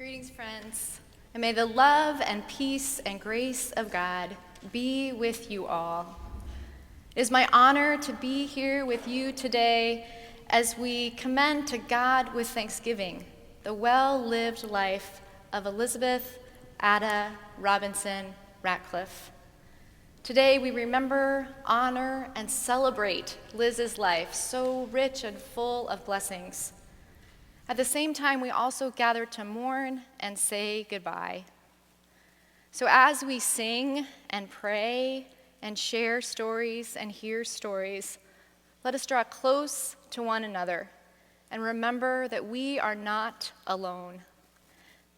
Greetings, friends, and may the love and peace and grace of God be with you all. It is my honor to be here with you today as we commend to God with thanksgiving the well-lived life of Elizabeth Adda Robinson Ratcliffe. Today we remember, honor, and celebrate Liz's life, so rich and full of blessings. At the same time, we also gather to mourn and say goodbye. So as we sing and pray and share stories and hear stories, let us draw close to one another and remember that we are not alone.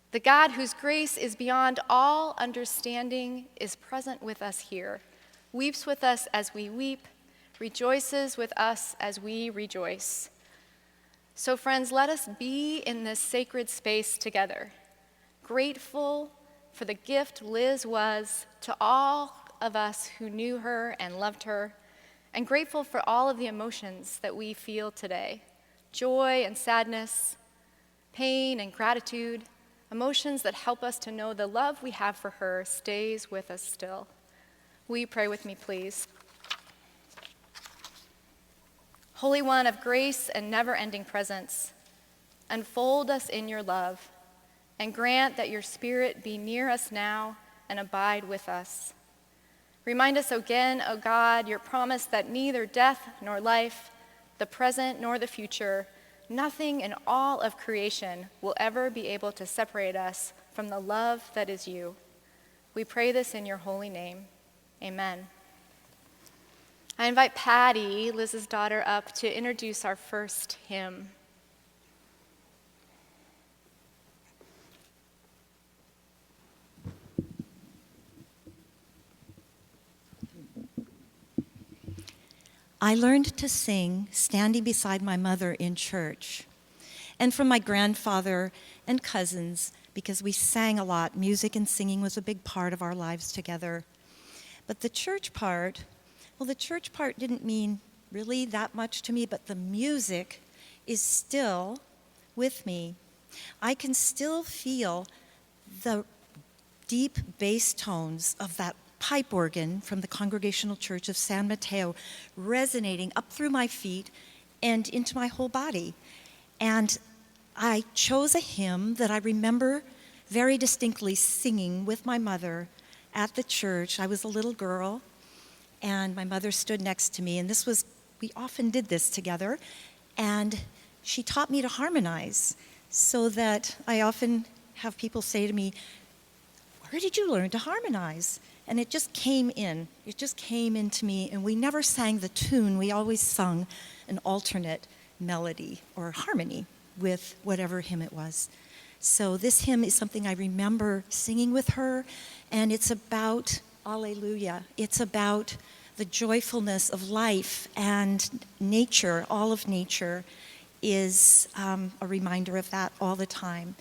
The God whose grace is beyond all understanding is present with us here, weeps with us as we weep, rejoices with us as we rejoice. So friends, let us be in this sacred space together, grateful for the gift Liz was to all of us who knew her and loved her, and grateful for all of the emotions that we feel today, joy and sadness, pain and gratitude, emotions that help us to know the love we have for her stays with us still. Will you pray with me, please? Holy One of grace and never-ending presence, unfold us in your love and grant that your Spirit be near us now and abide with us. Remind us again, O God, your promise that neither death nor life, the present nor the future, nothing in all of creation will ever be able to separate us from the love that is you. We pray this in your holy name. Amen. I invite Patty, Liz's daughter, up to introduce our first hymn. I learned to sing standing beside my mother in church, and from my grandfather and cousins, because we sang a lot. Music and singing was a big part of our lives together. But the church part didn't mean really that much to me, but the music is still with me. I can still feel the deep bass tones of that pipe organ from the Congregational Church of San Mateo resonating up through my feet and into my whole body. And I chose a hymn that I remember very distinctly singing with my mother at the church. I was a little girl, and my mother stood next to me, and we often did this together, and she taught me to harmonize, so that I often have people say to me, "Where did you learn to harmonize?" And it just came into me, and we never sang the tune. We always sung an alternate melody or harmony with whatever hymn it was. So this hymn is something I remember singing with her, and it's about Alleluia. It's about the joyfulness of life and nature. All of nature is a reminder of that all the time.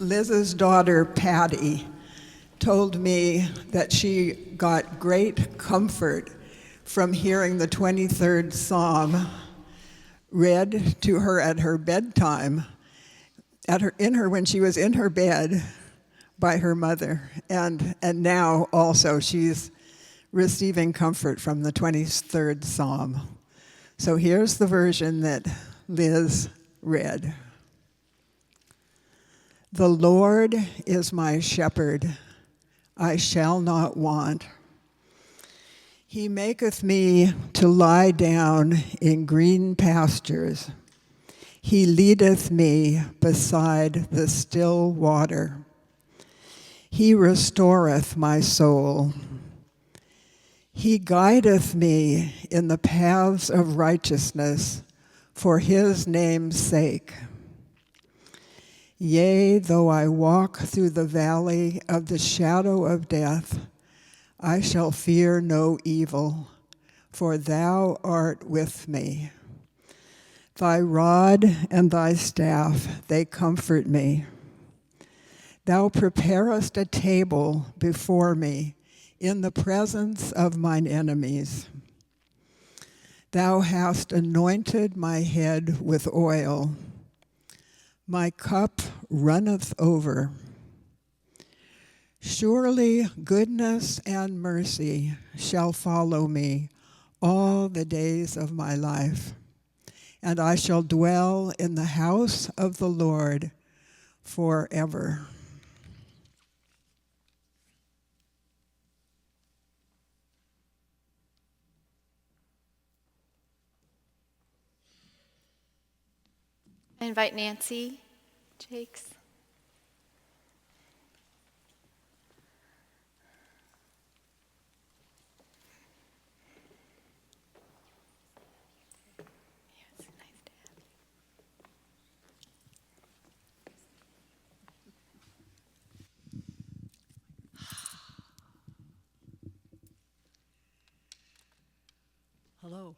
Liz's daughter, Patty, told me that she got great comfort from hearing the 23rd Psalm read to her at her bedtime, when she was in her bed by her mother. And now also she's receiving comfort from the 23rd Psalm. So here's the version that Liz read. The Lord is my shepherd, I shall not want. He maketh me to lie down in green pastures. He leadeth me beside the still water. He restoreth my soul. He guideth me in the paths of righteousness for his name's sake. Yea, though I walk through the valley of the shadow of death, I shall fear no evil, for thou art with me. Thy rod and thy staff, they comfort me. Thou preparest a table before me in the presence of mine enemies. Thou hast anointed my head with oil. My cup runneth over. Surely goodness and mercy shall follow me all the days of my life, and I shall dwell in the house of the Lord forever. I invite Nancy Jakes. Hello,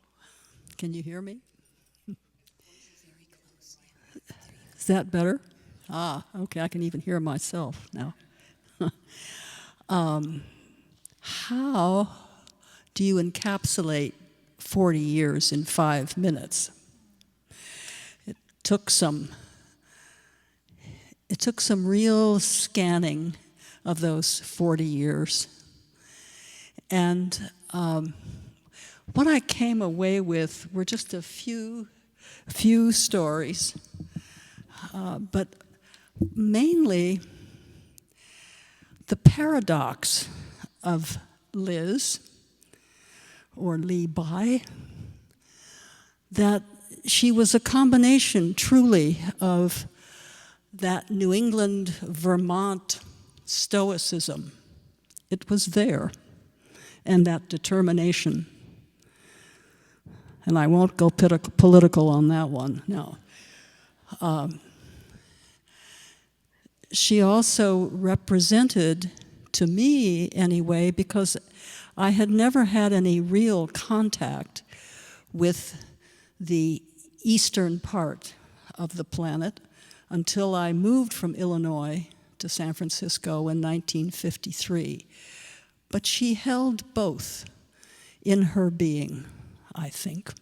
can you hear me? Is that better? Okay, I can even hear myself now. How do you encapsulate 40 years in 5 minutes? It took some real scanning of those 40 years. And what I came away with were just a few stories, but mainly the paradox of Liz, or Lee Bai, that she was a combination truly of that New England, Vermont stoicism. It was there, and that determination. And I won't go political on that one, no. She also represented, to me anyway, because I had never had any real contact with the eastern part of the planet until I moved from Illinois to San Francisco in 1953. But she held both in her being, I think.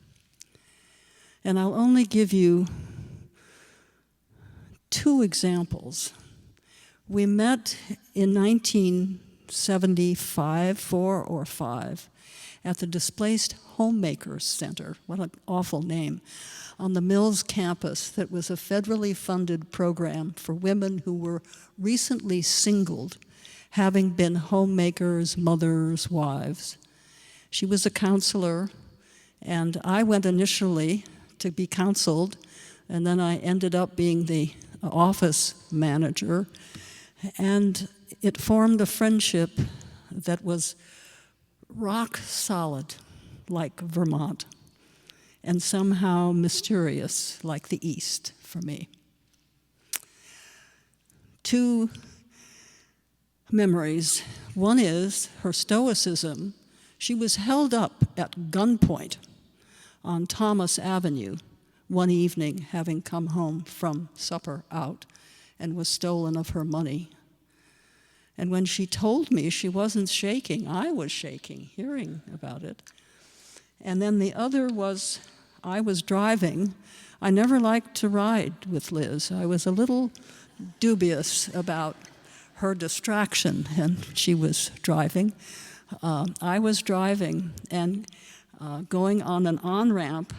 And I'll only give you 2 examples. We met in 1975, 4 or 5, at the Displaced Homemakers Center, what an awful name, on the Mills campus that was a federally funded program for women who were recently singled, having been homemakers, mothers, wives. She was a counselor, and I went initially to be counseled, and then I ended up being the office manager, and it formed a friendship that was rock solid, like Vermont, and somehow mysterious, like the East for me. 2 memories. One is her stoicism. She was held up at gunpoint on Thomas Avenue one evening, having come home from supper out, and was stolen of her money. And when she told me she wasn't shaking, I was shaking, hearing about it. And then the other was, I was driving. I never liked to ride with Liz. I was a little dubious about her distraction, and she was driving. I was driving and going on an on-ramp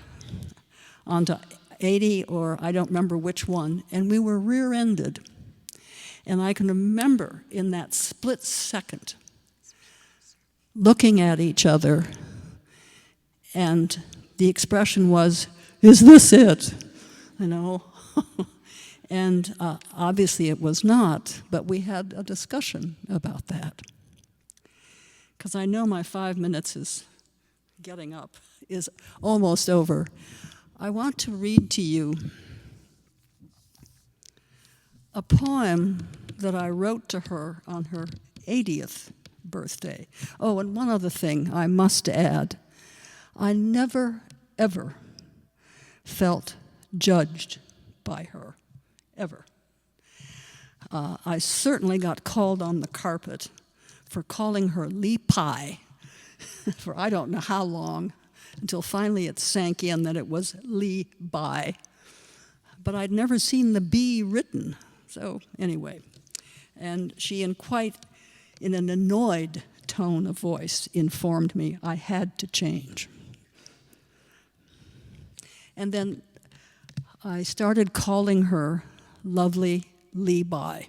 onto 80, or I don't remember which one, and we were rear-ended. And I can remember in that split second looking at each other, and the expression was, "Is this it?" You know? And obviously it was not, but we had a discussion about that. Because I know my 5 minutes is getting up, is almost over. I want to read to you a poem that I wrote to her on her 80th birthday. Oh, and one other thing I must add. I never, ever felt judged by her, ever. I certainly got called on the carpet for calling her Lee Pie for I don't know how long, until finally it sank in that it was Lee Bye. But I'd never seen the B written, so anyway. And she, in an annoyed tone of voice, informed me I had to change. And then I started calling her Lovely Lee Bye.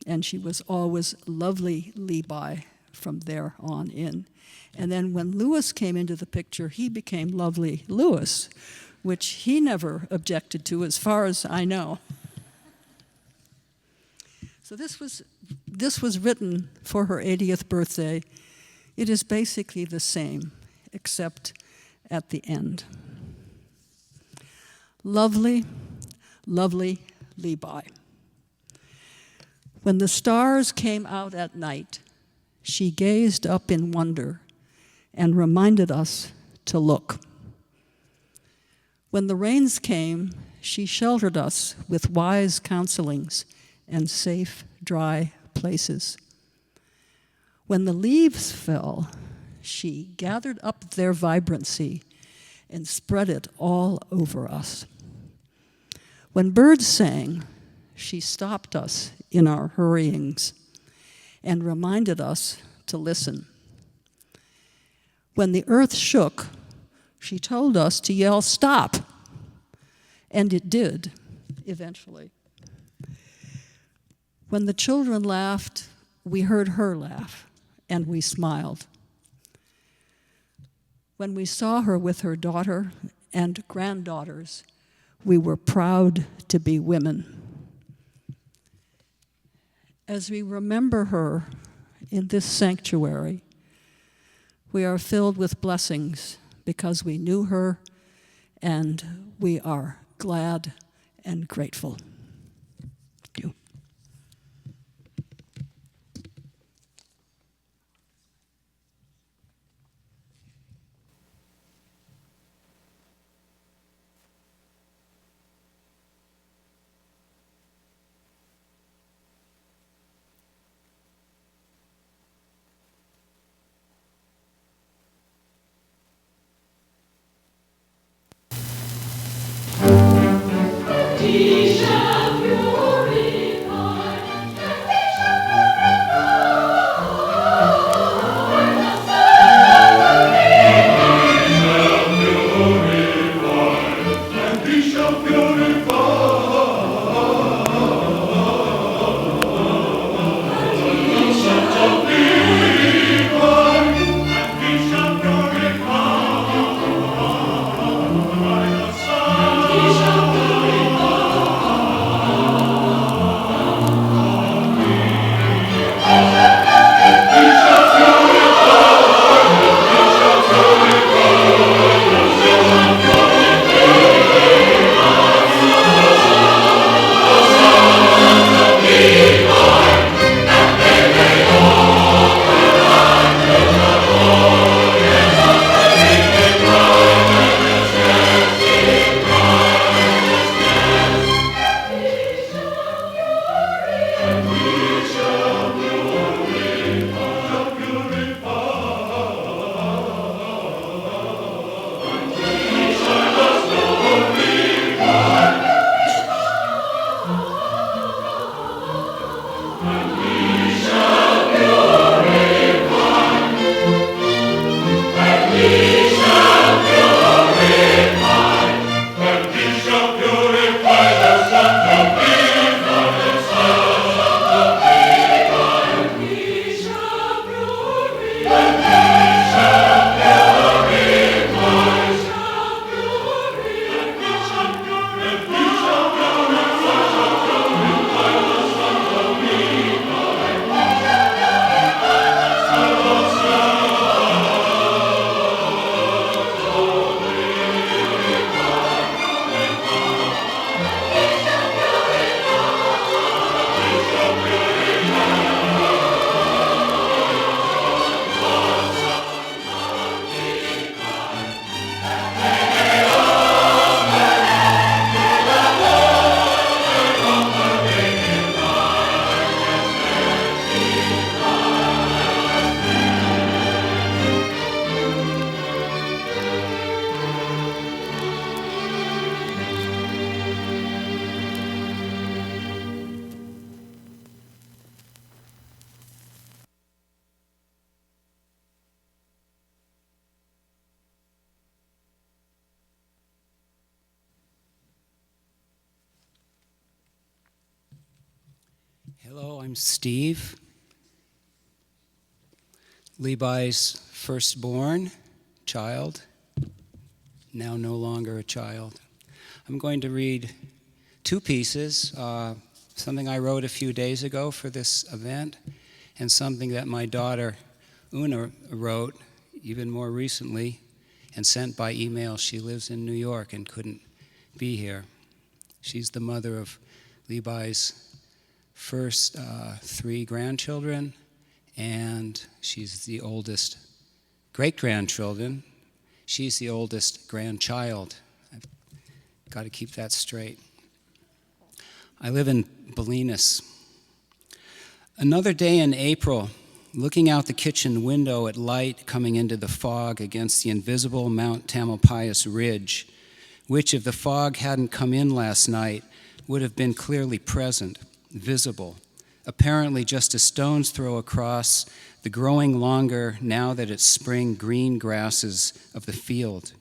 And she was always Lovely Lee Bye from there on in. And then when Lewis came into the picture, he became Lovely Lewis, which he never objected to, as far as I know. So this was written for her 80th birthday. It is basically the same, except at the end. Lovely, lovely Lee Bye. When the stars came out at night, she gazed up in wonder and reminded us to look. When the rains came, she sheltered us with wise counselings and safe, dry places. When the leaves fell, she gathered up their vibrancy and spread it all over us. When birds sang, she stopped us in our hurryings and reminded us to listen. When the earth shook, she told us to yell, "Stop!" And it did, eventually. When the children laughed, we heard her laugh, and we smiled. When we saw her with her daughter and granddaughters, we were proud to be women. As we remember her in this sanctuary, we are filled with blessings because we knew her, and we are glad and grateful. Thank you. T-shirt. Hello, I'm Steve, Levi's firstborn child, now no longer a child. I'm going to read two pieces, something I wrote a few days ago for this event, and something that my daughter Una wrote even more recently and sent by email. She lives in New York and couldn't be here. She's the mother of Levi's first three grandchildren, and she's the oldest great-grandchildren. She's the oldest grandchild. I've got to keep that straight. I live in Bolinas. Another day in April, looking out the kitchen window at light coming into the fog against the invisible Mount Tamalpais ridge, which, if the fog hadn't come in last night, would have been clearly present, visible, apparently just a stone's throw across the growing longer, now that it's spring, green grasses of the field.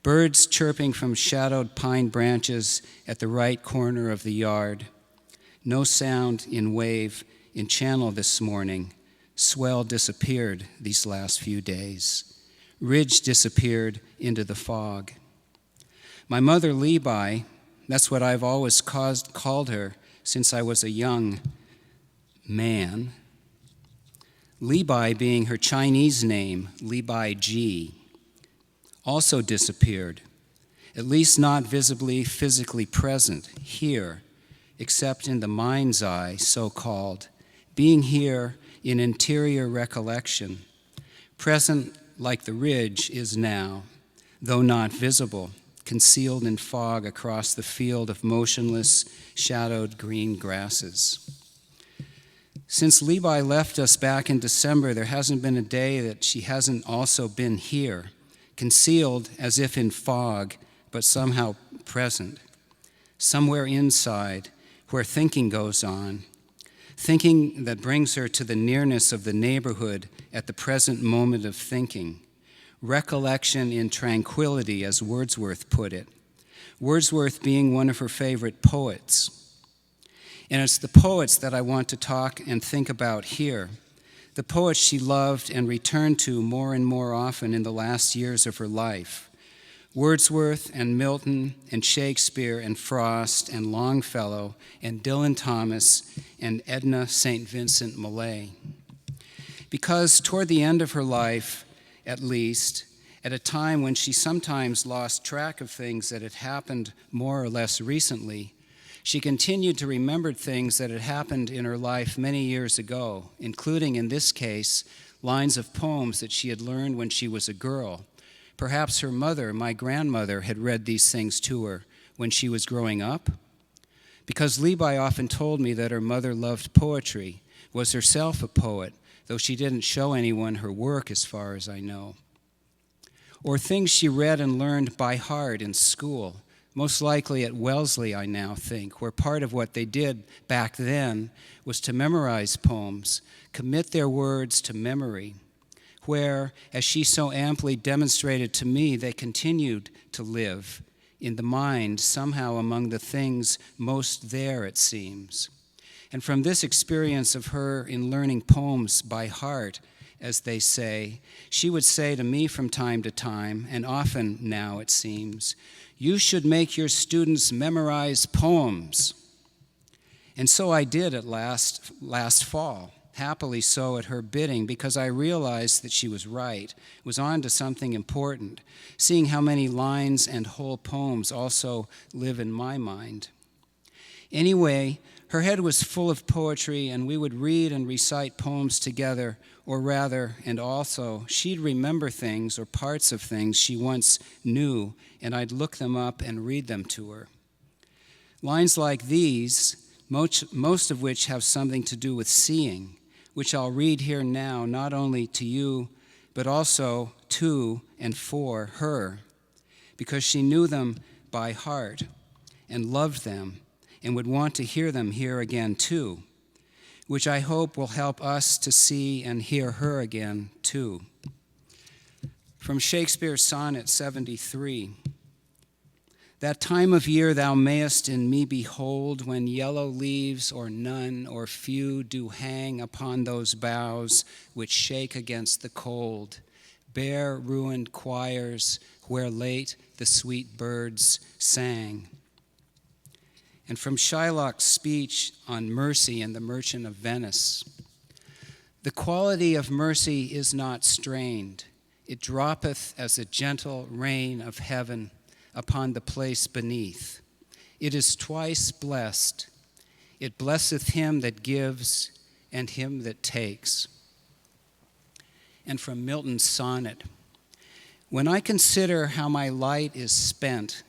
Birds chirping from shadowed pine branches at the right corner of the yard. No sound in wave, in channel this morning. Swell disappeared these last few days. Ridge disappeared into the fog. My mother, Levi, that's what I've always called her since I was a young man. Levi being her Chinese name, Levi G, also disappeared, at least not visibly, physically present here, except in the mind's eye, so-called, being here in interior recollection, present like the ridge is now, though not visible, concealed in fog across the field of motionless, shadowed green grasses. Since Levi left us back in December, there hasn't been a day that she hasn't also been here, concealed as if in fog, but somehow present, somewhere inside where thinking goes on, thinking that brings her to the nearness of the neighborhood at the present moment of thinking, recollection in tranquility, as Wordsworth put it, Wordsworth being one of her favorite poets. And it's the poets that I want to talk and think about here, the poets she loved and returned to more and more often in the last years of her life. Wordsworth and Milton and Shakespeare and Frost and Longfellow and Dylan Thomas and Edna St. Vincent Millay. Because toward the end of her life, at least, at a time when she sometimes lost track of things that had happened more or less recently, she continued to remember things that had happened in her life many years ago, including, in this case, lines of poems that she had learned when she was a girl. Perhaps her mother, my grandmother, had read these things to her when she was growing up. Because Levi often told me that her mother loved poetry, was herself a poet, though she didn't show anyone her work as far as I know. Or things she read and learned by heart in school, most likely at Wellesley, I now think, where part of what they did back then was to memorize poems, commit their words to memory, where, as she so amply demonstrated to me, they continued to live in the mind, somehow among the things most there, it seems. And from this experience of her in learning poems by heart, as they say, she would say to me from time to time, and often now it seems, "You should make your students memorize poems." And so I did at last fall, happily so at her bidding, because I realized that she was right, was on to something important, seeing how many lines and whole poems also live in my mind. Anyway, her head was full of poetry, and we would read and recite poems together, or rather, and also, she'd remember things or parts of things she once knew, and I'd look them up and read them to her. Lines like these, most of which have something to do with seeing, which I'll read here now, not only to you, but also to and for her, because she knew them by heart and loved them and would want to hear them here again too, which I hope will help us to see and hear her again too. From Shakespeare's Sonnet 73, That time of year thou mayest in me behold, when yellow leaves or none or few do hang upon those boughs which shake against the cold, bare ruined choirs where late the sweet birds sang. And from Shylock's speech on mercy and the Merchant of Venice, the quality of mercy is not strained. It droppeth as a gentle rain of heaven upon the place beneath. It is twice blessed. It blesseth him that gives and him that takes. And from Milton's sonnet, when I consider how my light is spent,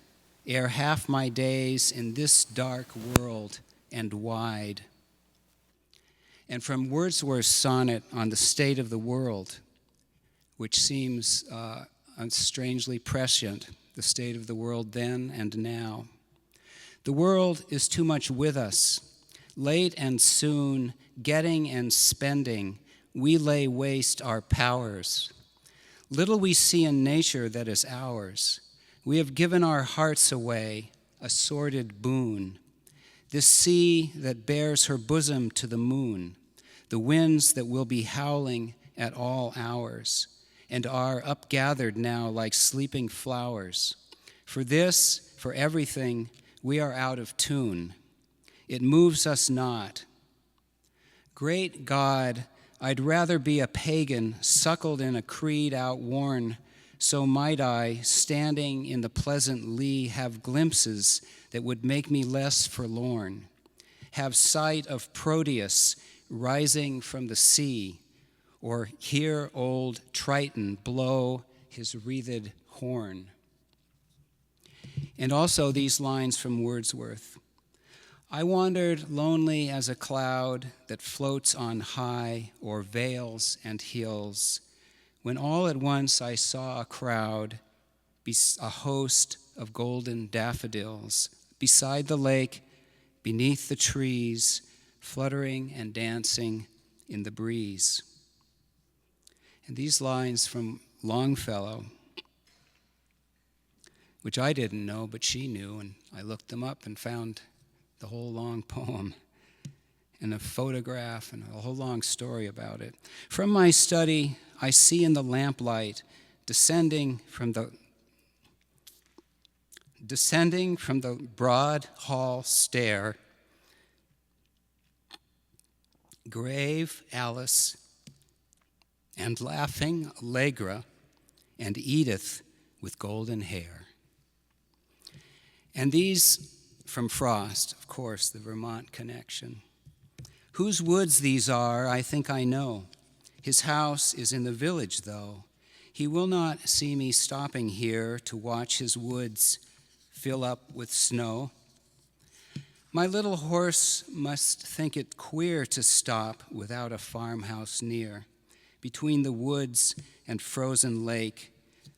ere half my days in this dark world and wide. And from Wordsworth's sonnet on the state of the world, which seems strangely prescient, the state of the world then and now. The world is too much with us. Late and soon, getting and spending, we lay waste our powers. Little we see in nature that is ours. We have given our hearts away, a sordid boon. This sea that bears her bosom to the moon, the winds that will be howling at all hours, and are upgathered now like sleeping flowers. For this, for everything, we are out of tune. It moves us not. Great God, I'd rather be a pagan, suckled in a creed outworn, so might I, standing in the pleasant lee, have glimpses that would make me less forlorn, have sight of Proteus rising from the sea, or hear old Triton blow his wreathed horn. And also these lines from Wordsworth. I wandered lonely as a cloud that floats on high o'er vales and hills, when all at once I saw a crowd, a host of golden daffodils, beside the lake, beneath the trees, fluttering and dancing in the breeze. And these lines from Longfellow, which I didn't know, but she knew, and I looked them up and found the whole long poem and a photograph and a whole long story about it. From my study, I see in the lamplight, descending from the broad hall stair, grave Alice and laughing Allegra and Edith with golden hair. And these from Frost, of course, the Vermont connection. Whose woods these are, I think I know. His house is in the village, though. He will not see me stopping here to watch his woods fill up with snow. My little horse must think it queer to stop without a farmhouse near, between the woods and frozen lake,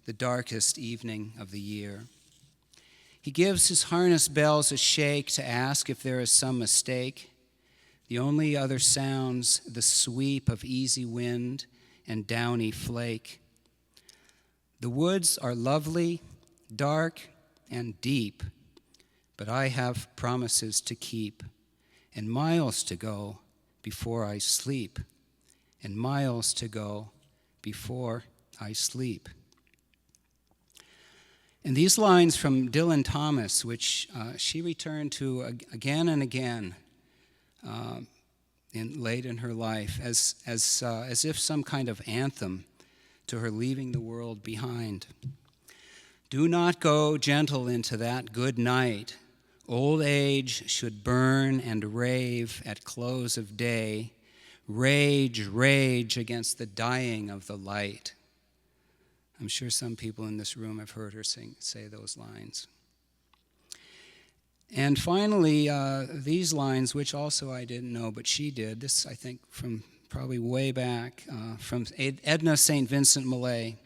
the darkest evening of the year. He gives his harness bells a shake to ask if there is some mistake. The only other sounds the sweep of easy wind and downy flake. The woods are lovely, dark, and deep, but I have promises to keep, and miles to go before I sleep, and miles to go before I sleep. And these lines from Dylan Thomas, which she returned to again and again late in her life, as if some kind of anthem to her leaving the world behind. Do not go gentle into that good night. Old age should burn and rave at close of day. Rage, rage against the dying of the light. I'm sure some people in this room have heard her say those lines. And finally, these lines, which also I didn't know, but she did. This, I think, from probably way back, from Edna St. Vincent Millay,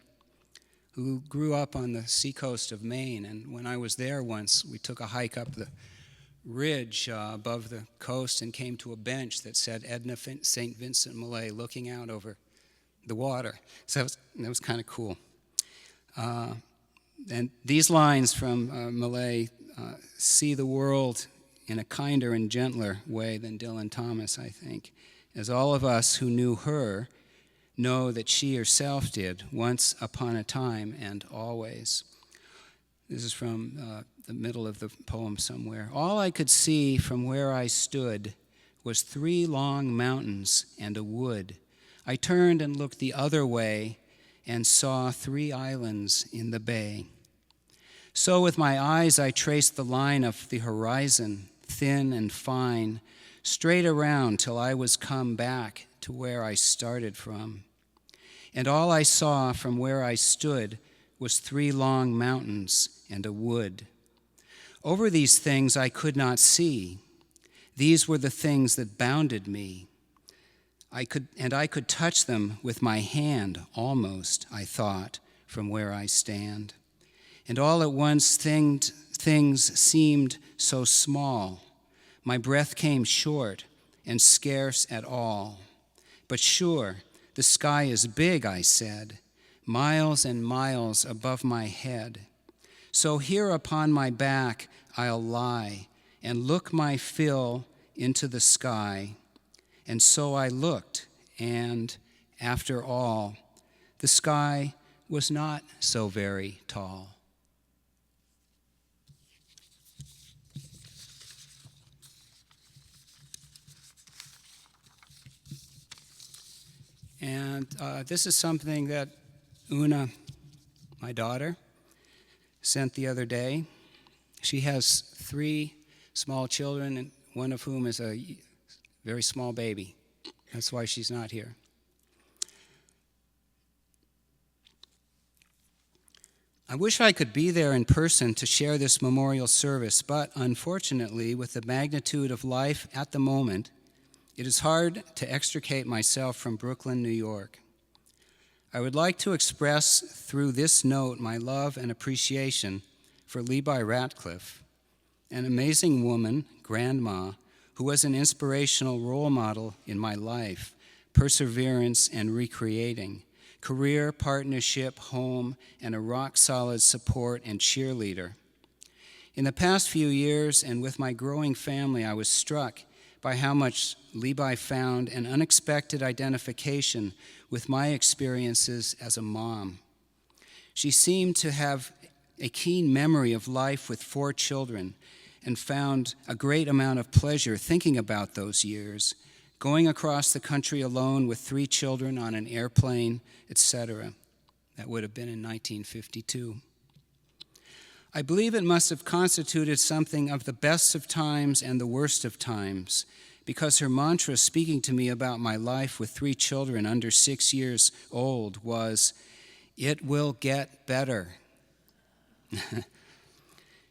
who grew up on the seacoast of Maine. And when I was there once, we took a hike up the ridge above the coast and came to a bench that said Edna St. Vincent Millay, looking out over the water. So that was kind of cool. And these lines from Malay see the world in a kinder and gentler way than Dylan Thomas, I think, as all of us who knew her know that she herself did once upon a time and always. This is from the middle of the poem somewhere. All I could see from where I stood was 3 long mountains and a wood. I turned and looked the other way and saw 3 islands in the bay. So with my eyes I traced the line of the horizon, thin and fine, straight around till I was come back to where I started from. And all I saw from where I stood was 3 long mountains and a wood. Over these things I could not see. These were the things that bounded me. I could touch them with my hand almost, I thought, from where I stand. And all at once things seemed so small. My breath came short and scarce at all. But sure, the sky is big, I said, miles and miles above my head. So here upon my back I'll lie and look my fill into the sky. And so I looked, and after all, the sky was not so very tall. And this is something that Una, my daughter, sent the other day. She has 3 small children, and one of whom is a very small baby. That's why she's not here. I wish I could be there in person to share this memorial service, but unfortunately, with the magnitude of life at the moment, it is hard to extricate myself from Brooklyn, New York. I would like to express through this note my love and appreciation for Levi Ratcliffe, an amazing woman, grandma, who was an inspirational role model in my life, perseverance and recreating, career, partnership, home, and a rock-solid support and cheerleader. In the past few years, and with my growing family, I was struck by how much Levi found an unexpected identification with my experiences as a mom. She seemed to have a keen memory of life with 4 children and found a great amount of pleasure thinking about those years, going across the country alone with 3 children on an airplane, etc. That would have been in 1952. I believe it must have constituted something of the best of times and the worst of times, because her mantra speaking to me about my life with 3 children under 6 years old was, "It will get better."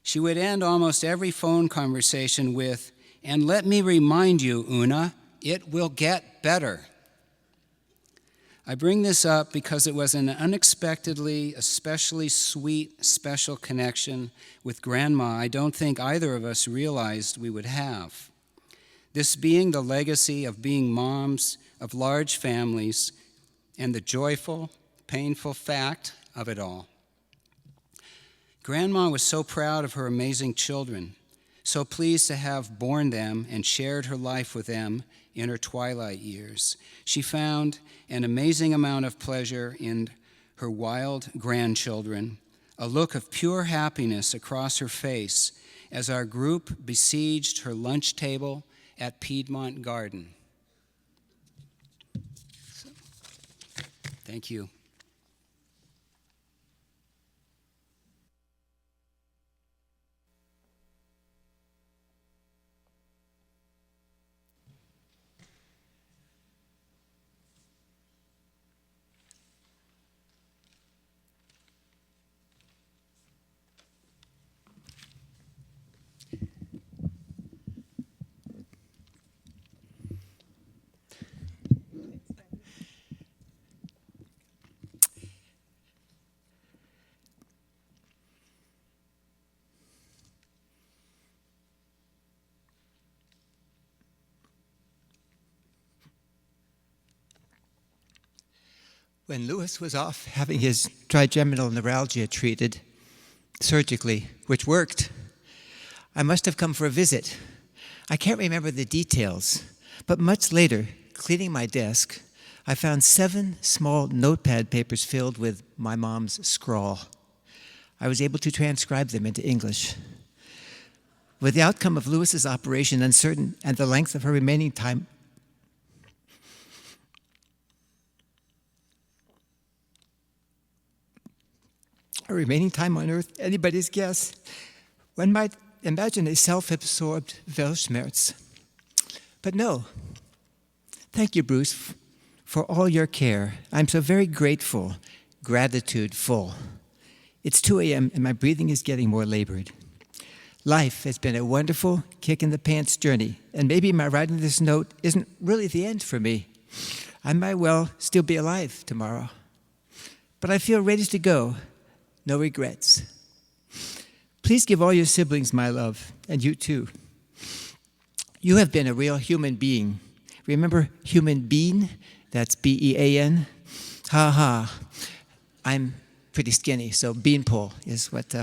She would end almost every phone conversation with, "And let me remind you, Una, it will get better." I bring this up because it was an unexpectedly, especially sweet, special connection with Grandma I don't think either of us realized we would have. This being the legacy of being moms of large families and the joyful, painful fact of it all. Grandma was so proud of her amazing children, so pleased to have borne them and shared her life with them in her twilight years. She found an amazing amount of pleasure in her wild grandchildren, a look of pure happiness across her face as our group besieged her lunch table at Piedmont Garden. Thank you. When Lewis was off having his trigeminal neuralgia treated, surgically, which worked. I must have come for a visit. I can't remember the details, but much later, cleaning my desk, I found 7 small notepad papers filled with my mom's scrawl. I was able to transcribe them into English. With the outcome of Lewis's operation uncertain and the length of her remaining time on earth anybody's guess, one might imagine a self-absorbed Weltschmerz. But no. Thank you, Bruce, for all your care. I'm so very grateful, gratitude-full. It's 2 a.m. and my breathing is getting more labored. Life has been a wonderful kick-in-the-pants journey, and maybe my writing this note isn't really the end for me. I might well still be alive tomorrow. But I feel ready to go. No regrets. Please give all your siblings my love, and you too. You have been a real human being. Remember human bean? That's B-E-A-N. Ha ha. I'm pretty skinny, so Beanpole is what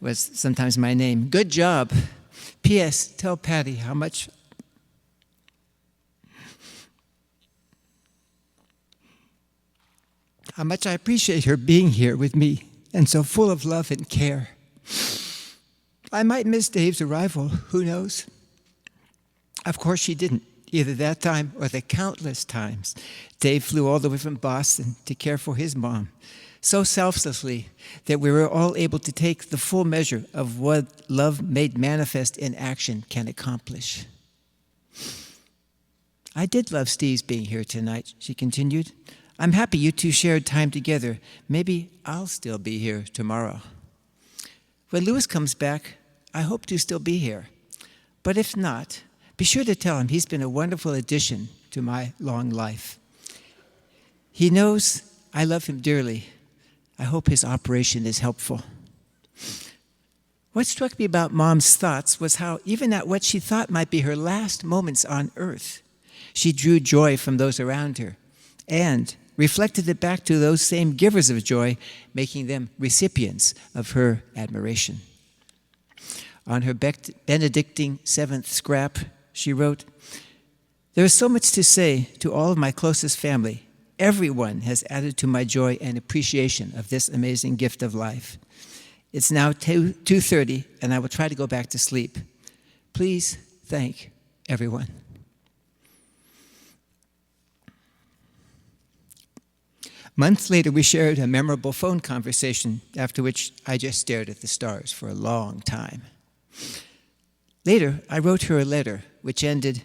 was sometimes my name. Good job. P.S. Tell Patty how much I appreciate her being here with me and so full of love and care. I might miss Dave's arrival, who knows? Of course she didn't, either that time or the countless times Dave flew all the way from Boston to care for his mom, so selflessly that we were all able to take the full measure of what love made manifest in action can accomplish. I did love Steve's being here tonight, she continued. I'm happy you two shared time together. Maybe I'll still be here tomorrow. When Lewis comes back, I hope to still be here. But if not, be sure to tell him he's been a wonderful addition to my long life. He knows I love him dearly. I hope his operation is helpful. What struck me about Mom's thoughts was how, even at what she thought might be her last moments on earth, she drew joy from those around her and reflected it back to those same givers of joy, making them recipients of her admiration. On her Benedictine 7th scrap, she wrote, "There is so much to say to all of my closest family. Everyone has added to my joy and appreciation of this amazing gift of life. It's now 2:30, and I will try to go back to sleep. Please thank everyone." Months later, we shared a memorable phone conversation, after which I just stared at the stars for a long time. Later, I wrote her a letter, which ended,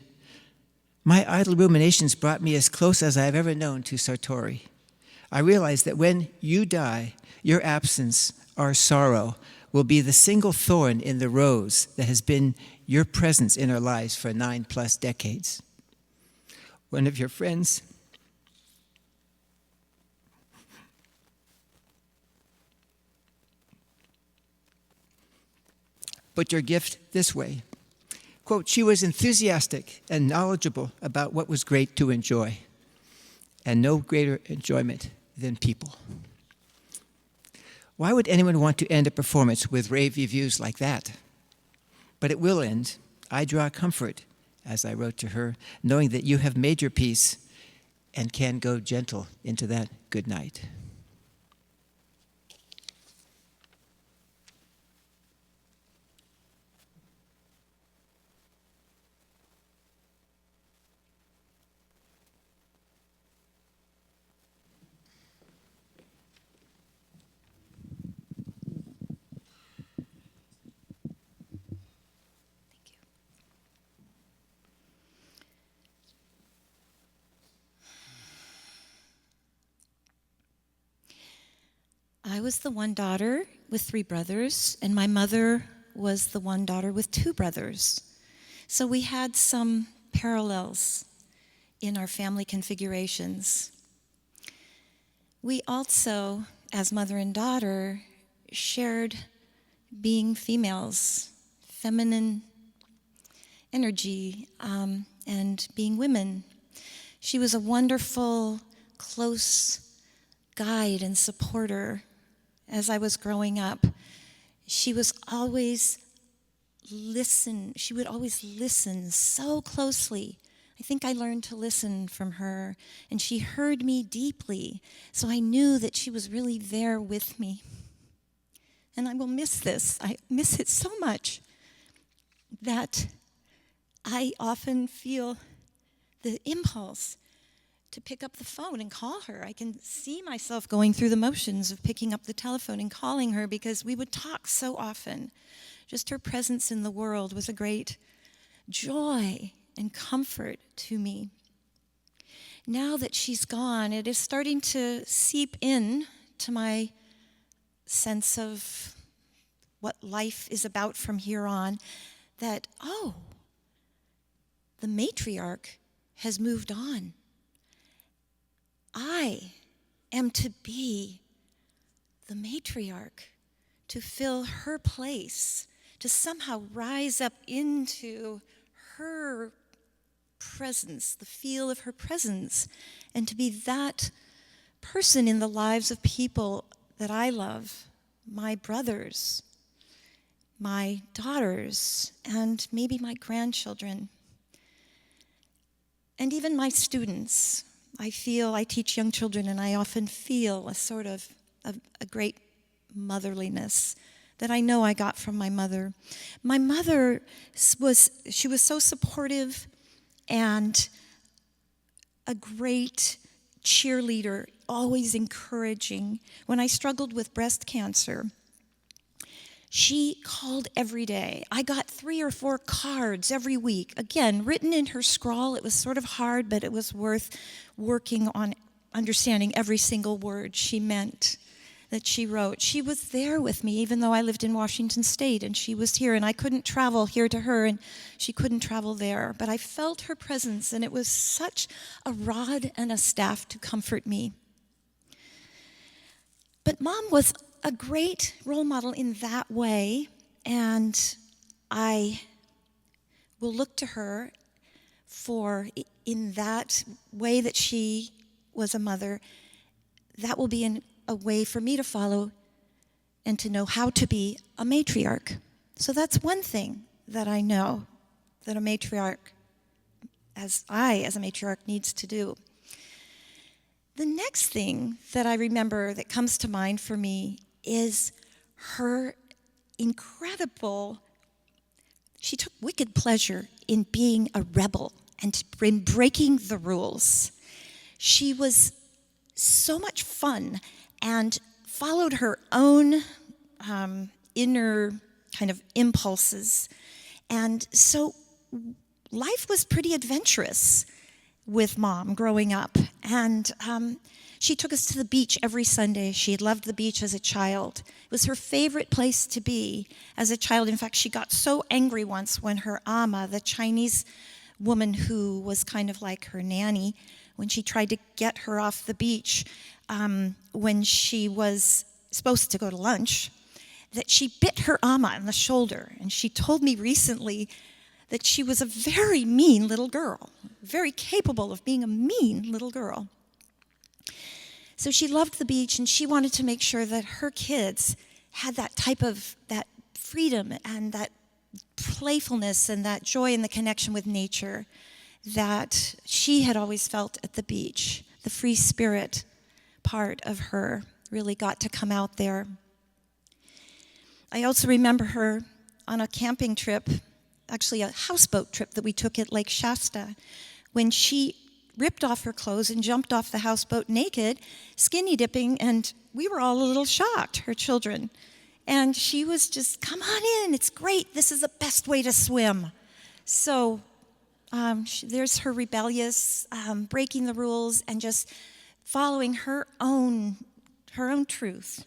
"My idle ruminations brought me as close as I have ever known to Sartori. I realize that when you die, your absence, our sorrow, will be the single thorn in the rose that has been your presence in our lives for 9+ decades. One of your friends put your gift this way. Quote, she was enthusiastic and knowledgeable about what was great to enjoy, and no greater enjoyment than people." Why would anyone want to end a performance with rave reviews like that? But it will end. I draw comfort, as I wrote to her, knowing that you have made your peace and can go gentle into that good night. I was the one daughter with 3 brothers, and my mother was the one daughter with 2 brothers. So we had some parallels in our family configurations. We also, as mother and daughter, shared being females, feminine energy, and being women. She was a wonderful, close guide and supporter as I was growing up. she was always she would always listen so closely. I think I learned to listen from her, and she heard me deeply, so I knew that she was really there with me. And I will miss this. I miss it so much that I often feel the impulse to pick up the phone and call her. I can see myself going through the motions of picking up the telephone and calling her because we would talk so often. Just her presence in the world was a great joy and comfort to me. Now that she's gone, it is starting to seep in to my sense of what life is about from here on, that, oh, the matriarch has moved on. I am to be the matriarch, to fill her place, to somehow rise up into her presence, the feel of her presence, and to be that person in the lives of people that I love, my brothers, my daughters, and maybe my grandchildren, and even my students. I teach young children, and I often feel a sort of a great motherliness that I know I got from my mother. My mother was so supportive and a great cheerleader, always encouraging. When I struggled with breast cancer, she called every day. I got 3 or 4 cards every week. Again, written in her scrawl. It was sort of hard, but it was worth working on understanding every single word she meant that she wrote. She was there with me, even though I lived in Washington State, and she was here, and I couldn't travel here to her, and she couldn't travel there. But I felt her presence, and it was such a rod and a staff to comfort me. But Mom was a great role model in that way, and I will look to her for, in that way that she was a mother, that will be a way for me to follow and to know how to be a matriarch. So that's one thing that I know that a matriarch, as a matriarch, needs to do. The next thing that I remember that comes to mind for me is her incredible, she took wicked pleasure in being a rebel and in breaking the rules. She was so much fun and followed her own inner kind of impulses. And so life was pretty adventurous with Mom growing up. And she took us to the beach every Sunday. She had loved the beach as a child. It was her favorite place to be as a child. In fact, she got so angry once when her ama, the Chinese woman who was kind of like her nanny, when she tried to get her off the beach when she was supposed to go to lunch, that she bit her ama on the shoulder. And she told me recently that she was a very mean little girl, very capable of being a mean little girl. So she loved the beach, and she wanted to make sure that her kids had that freedom and that playfulness and that joy in the connection with nature that she had always felt at the beach. The free spirit part of her really got to come out there. I also remember her on a camping trip, actually a houseboat trip that we took at Lake Shasta, when she ripped off her clothes and jumped off the houseboat naked, skinny dipping, and we were all a little shocked, her children. And she was just, come on in, it's great, this is the best way to swim. So there's her rebellious, breaking the rules and just following her own truth.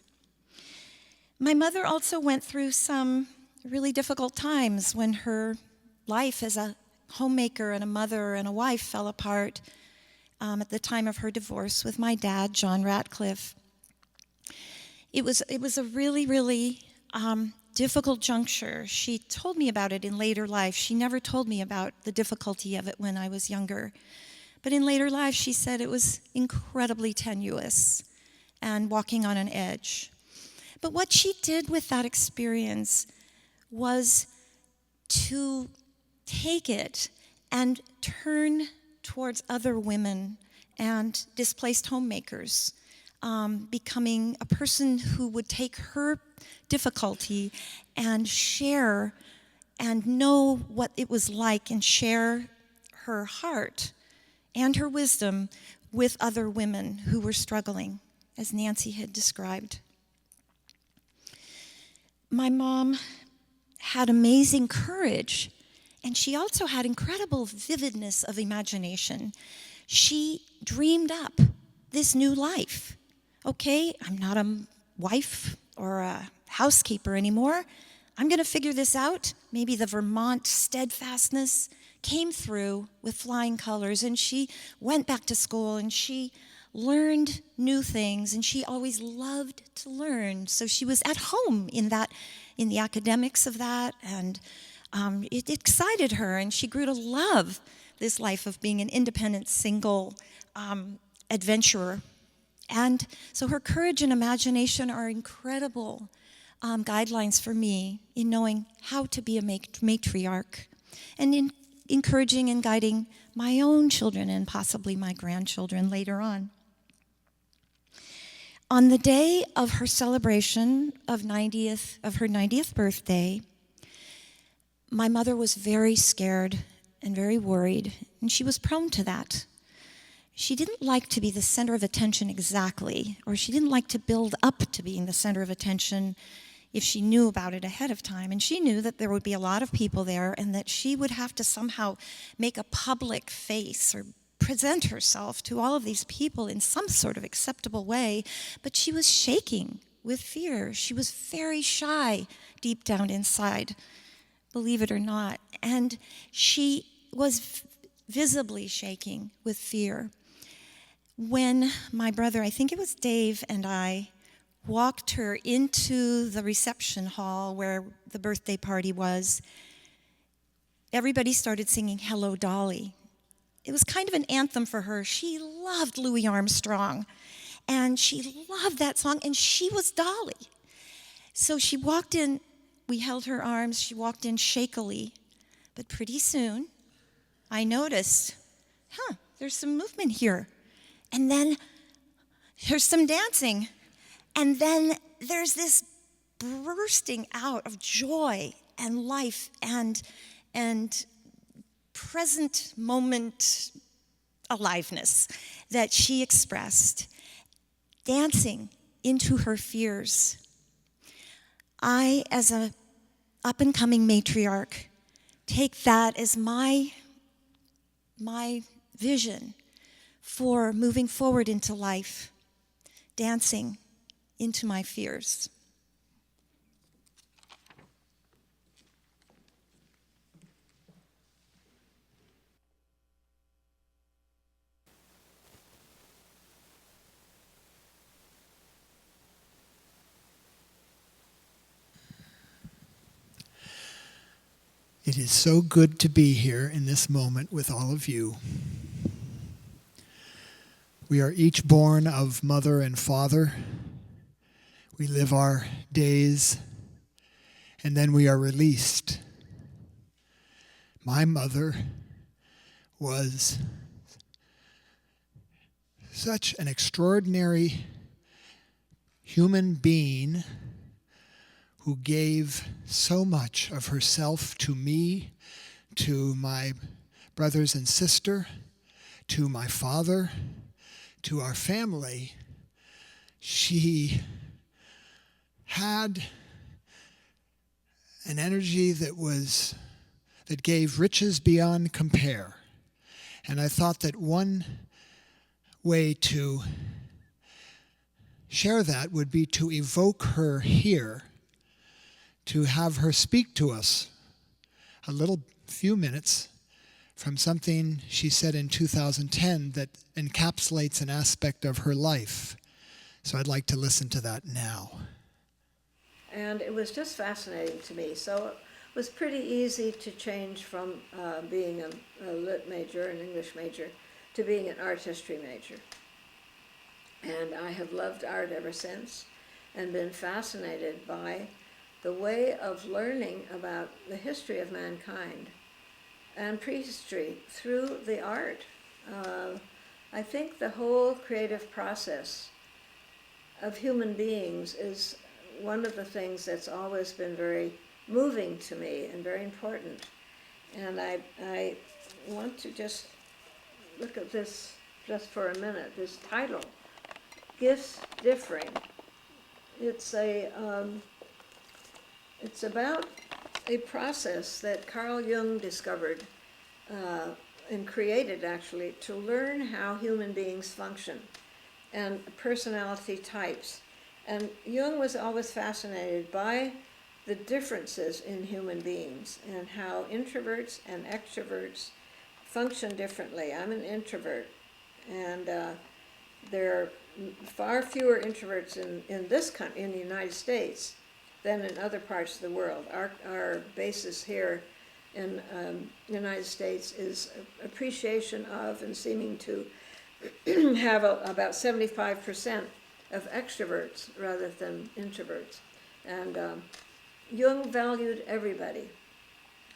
My mother also went through some really difficult times when her life as a homemaker and a mother and a wife fell apart at the time of her divorce with my dad, John Ratcliffe. It was a really, really difficult juncture. She told me about it in later life. She never told me about the difficulty of it when I was younger. But in later life, she said it was incredibly tenuous and walking on an edge. But what she did with that experience was to take it and turn towards other women and displaced homemakers, becoming a person who would take her difficulty and share and know what it was like and share her heart and her wisdom with other women who were struggling, as Nancy had described. My mom had amazing courage, and she also had incredible vividness of imagination. She dreamed up this new life. Okay, I'm not a wife or a housekeeper anymore. I'm going to figure this out. Maybe the Vermont steadfastness came through with flying colors, and she went back to school, and she learned new things, and she always loved to learn. So she was at home in the academics of that, and it excited her, and she grew to love this life of being an independent, single adventurer. And so her courage and imagination are incredible guidelines for me in knowing how to be a matriarch, and in encouraging and guiding my own children and possibly my grandchildren later on. On the day of her celebration of her 90th birthday, my mother was very scared and very worried, and she was prone to that. She didn't like to be the center of attention exactly, or she didn't like to build up to being the center of attention if she knew about it ahead of time. And she knew that there would be a lot of people there and that she would have to somehow make a public face or present herself to all of these people in some sort of acceptable way. But she was shaking with fear. She was very shy deep down inside, believe it or not. And she was visibly shaking with fear. When my brother, I think it was Dave, and I walked her into the reception hall where the birthday party was, everybody started singing Hello, Dolly. It was kind of an anthem for her. She loved Louis Armstrong, and she loved that song, and she was Dolly. So she walked in, we held her arms, she walked in shakily, but pretty soon I noticed, there's some movement here. And then there's some dancing. And then there's this bursting out of joy and life and present moment aliveness that she expressed, dancing into her fears. I, as a up-and-coming matriarch, take that as my vision for moving forward into life, dancing into my fears. It is so good to be here in this moment with all of you. We are each born of mother and father. We live our days, and then we are released. My mother was such an extraordinary human being who gave so much of herself to me, to my brothers and sister, to my father, to our family. She had an energy that gave riches beyond compare. And I thought that one way to share that would be to evoke her here, to have her speak to us a few minutes from something she said in 2010 that encapsulates an aspect of her life. So I'd like to listen to that now. And it was just fascinating to me. So it was pretty easy to change from being a lit major, an English major, to being an art history major. And I have loved art ever since. and been fascinated by the way of learning about the history of mankind and prehistory through the art. I think the whole creative process of human beings is one of the things that's always been very moving to me and very important. And I want to just look at this just for a minute, this title, Gifts Differing. It's about a process that Carl Jung discovered and created, actually, to learn how human beings function and personality types. And Jung was always fascinated by the differences in human beings and how introverts and extroverts function differently. I'm an introvert, and there are far fewer introverts in this country, in the United States, than in other parts of the world. Our basis here in the United States is appreciation of and seeming to have about 75% of extroverts rather than introverts. And Jung valued everybody.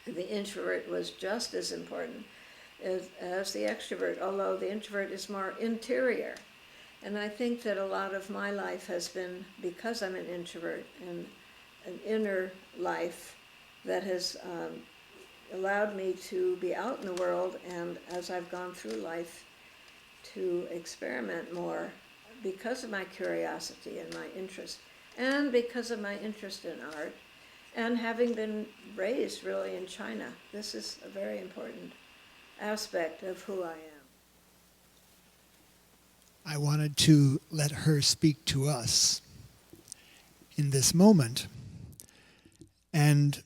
The introvert was just as important as the extrovert, although the introvert is more interior. And I think that a lot of my life has been, because I'm an introvert, and an inner life that has allowed me to be out in the world, and as I've gone through life, to experiment more because of my curiosity and my interest, and because of my interest in art, and having been raised really in China. This is a very important aspect of who I am. I wanted to let her speak to us in this moment and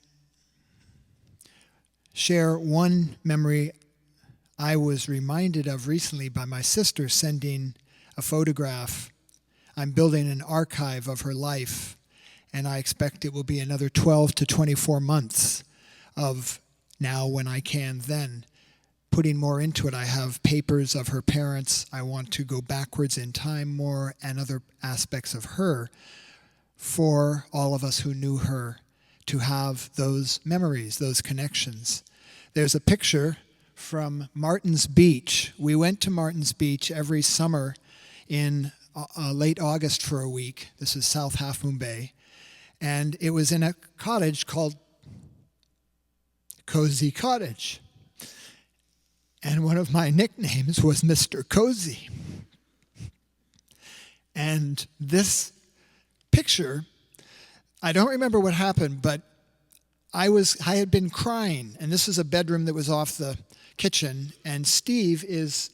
share one memory I was reminded of recently by my sister sending a photograph. I'm building an archive of her life, and I expect it will be another 12 to 24 months of now, when I can, then putting more into it. I have papers of her parents. I want to go backwards in time more, and other aspects of her for all of us who knew her to have those memories, those connections. There's a picture from Martin's Beach. We went to Martin's Beach every summer in late August for a week. This is South Half Moon Bay. And it was in a cottage called Cozy Cottage. And one of my nicknames was Mr. Cozy. And this picture, I don't remember what happened, but I had been crying, and this is a bedroom that was off the kitchen, and Steve is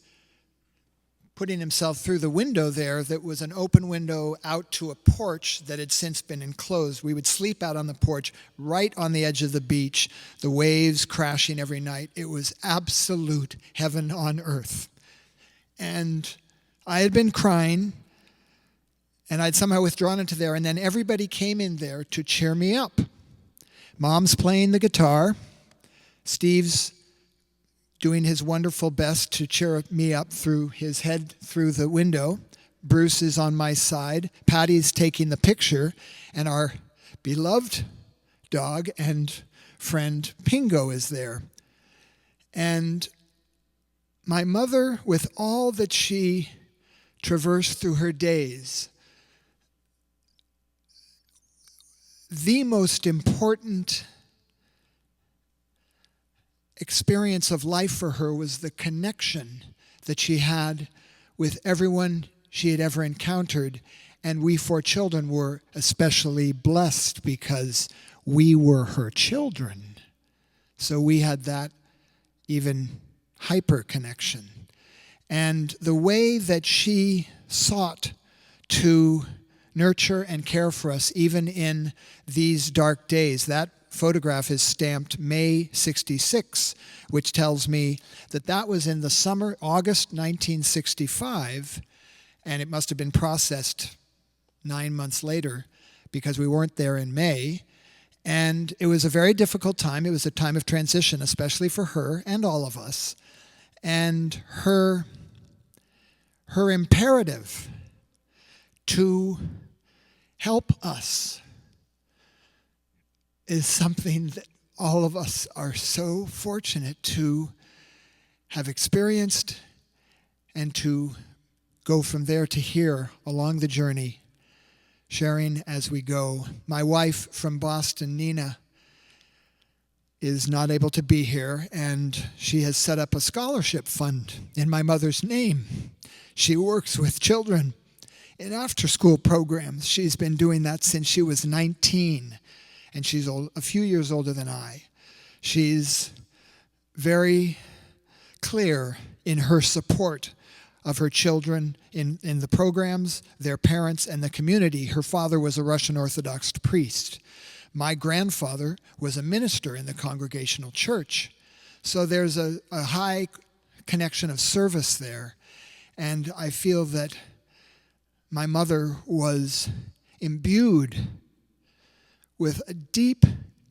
putting himself through the window there that was an open window out to a porch that had since been enclosed. We would sleep out on the porch right on the edge of the beach, the waves crashing every night. It was absolute heaven on earth. And I had been crying, and I'd somehow withdrawn into there, and then everybody came in there to cheer me up. Mom's playing the guitar. Steve's doing his wonderful best to cheer me up through his head through the window. Bruce is on my side. Patty's taking the picture, and our beloved dog and friend Pingo is there. And my mother, with all that she traversed through her days, the most important experience of life for her was the connection that she had with everyone she had ever encountered. And we 4 children were especially blessed because we were her children. So we had that even hyper connection. And the way that she sought to nurture and care for us, even in these dark days, that photograph is stamped May 66, which tells me that that was in the summer, August 1965, and it must have been processed 9 months later because we weren't there in May. And it was a very difficult time. It was a time of transition, especially for her and all of us. And her imperative to help us is something that all of us are so fortunate to have experienced and to go from there to here along the journey, sharing as we go. My wife from Boston, Nina, is not able to be here, and she has set up a scholarship fund in my mother's name. She works with children in after-school programs. She's been doing that since she was 19, and she's a few years older than I. She's very clear in her support of her children in the programs, their parents, and the community. Her father was a Russian Orthodox priest. My grandfather was a minister in the Congregational church. So there's a high connection of service there. And I feel that my mother was imbued with a deep,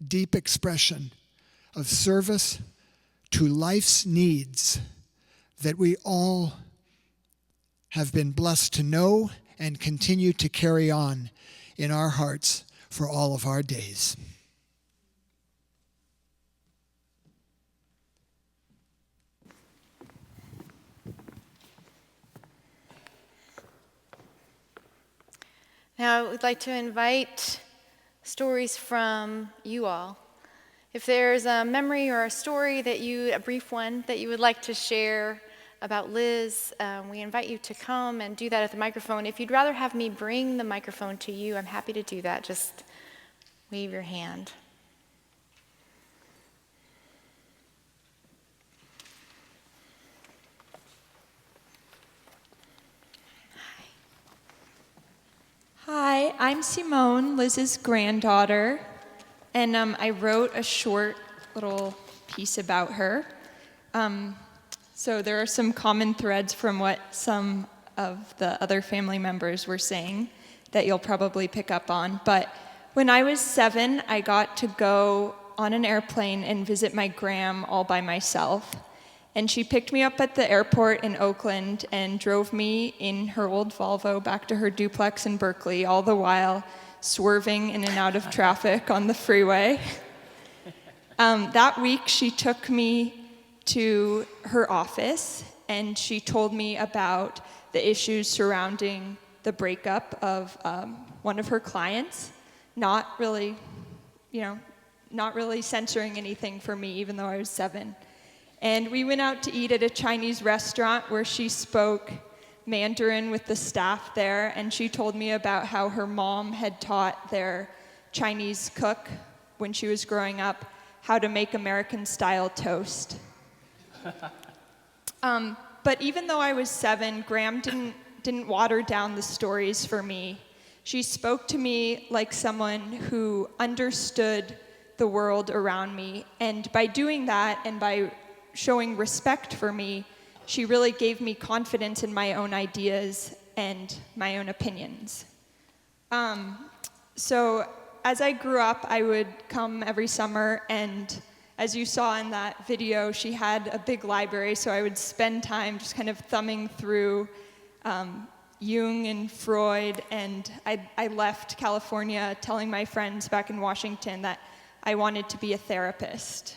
deep expression of service to life's needs that we all have been blessed to know and continue to carry on in our hearts for all of our days. Now, we'd like to invite stories from you all. If there's a memory or a story a brief one, that you would like to share about Liz, we invite you to come and do that at the microphone. If you'd rather have me bring the microphone to you, I'm happy to do that. Just wave your hand. Hi, I'm Simone, Liz's granddaughter, and I wrote a short little piece about her. So there are some common threads from what some of the other family members were saying that you'll probably pick up on. But when I was 7, I got to go on an airplane and visit my gram all by myself. And she picked me up at the airport in Oakland and drove me in her old Volvo back to her duplex in Berkeley, all the while swerving in and out of traffic on the freeway. That week, she took me to her office, and she told me about the issues surrounding the breakup of one of her clients, not really censoring anything for me, even though I was 7. And we went out to eat at a Chinese restaurant where she spoke Mandarin with the staff there, and she told me about how her mom had taught their Chinese cook when she was growing up how to make American-style toast. But even though I was 7, Gram didn't water down the stories for me. She spoke to me like someone who understood the world around me, and by doing that and by showing respect for me, she really gave me confidence in my own ideas and my own opinions. So as I grew up, I would come every summer, and as you saw in that video, she had a big library, so I would spend time just kind of thumbing through Jung and Freud, and I left California telling my friends back in Washington that I wanted to be a therapist.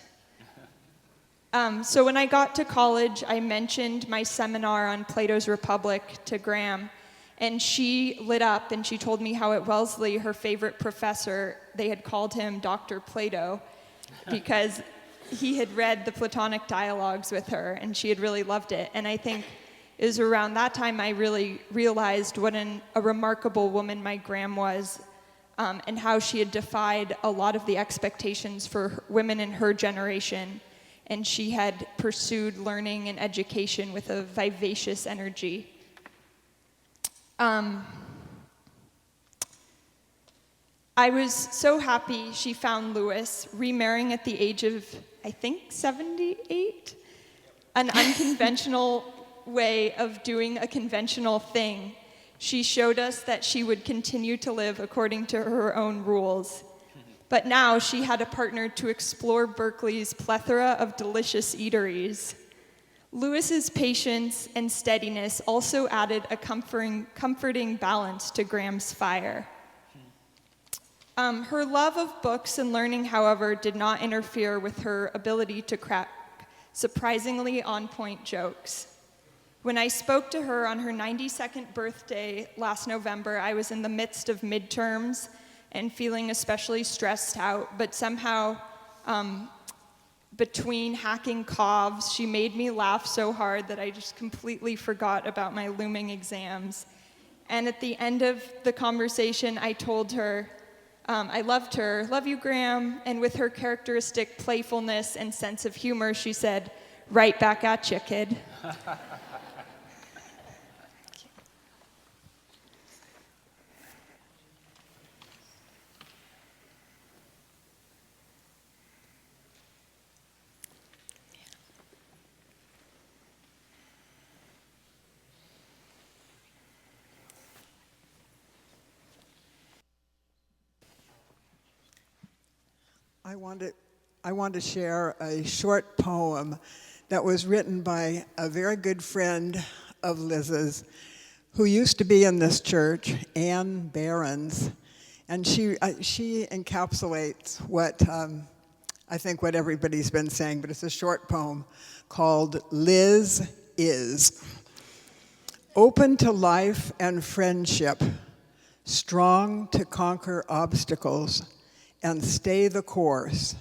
So when I got to college, I mentioned my seminar on Plato's Republic to Gram, and she lit up and she told me how at Wellesley, her favorite professor, they had called him Dr. Plato because he had read the Platonic dialogues with her and she had really loved it. And I think it was around that time I really realized what a remarkable woman my Gram was, and how she had defied a lot of the expectations for women in her generation. And she had pursued learning and education with a vivacious energy. I was so happy she found Lewis, remarrying at the age of, I think, 78. An unconventional way of doing a conventional thing. She showed us that she would continue to live according to her own rules. But now she had a partner to explore Berkeley's plethora of delicious eateries. Lewis's patience and steadiness also added a comforting balance to Gram's fire. Her love of books and learning, however, did not interfere with her ability to crack surprisingly on-point jokes. When I spoke to her on her 92nd birthday last November, I was in the midst of midterms and feeling especially stressed out, but somehow between hacking coughs, she made me laugh so hard that I just completely forgot about my looming exams. And at the end of the conversation, I told her I loved her, love you, Graham, and with her characteristic playfulness and sense of humor, she said, right back at you, kid. I want to share a short poem that was written by a very good friend of Liz's who used to be in this church, Ann Behrens, and she encapsulates what I think what everybody's been saying, but it's a short poem called Liz Is. Open to life and friendship, strong to conquer obstacles, and stay the course,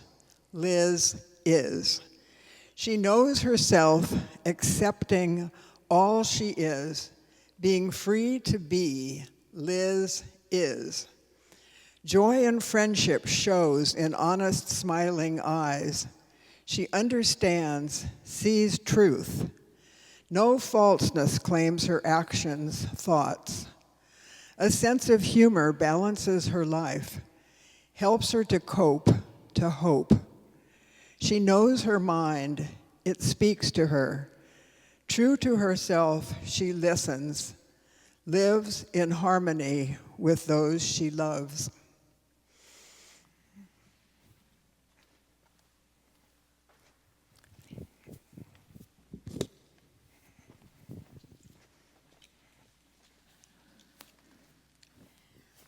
Liz is. She knows herself, accepting all she is, being free to be, Liz is. Joy and friendship shows in honest, smiling eyes. She understands, sees truth. No falseness claims her actions, thoughts. A sense of humor balances her life, helps her to cope, to hope. She knows her mind, it speaks to her. True to herself, she listens, lives in harmony with those she loves.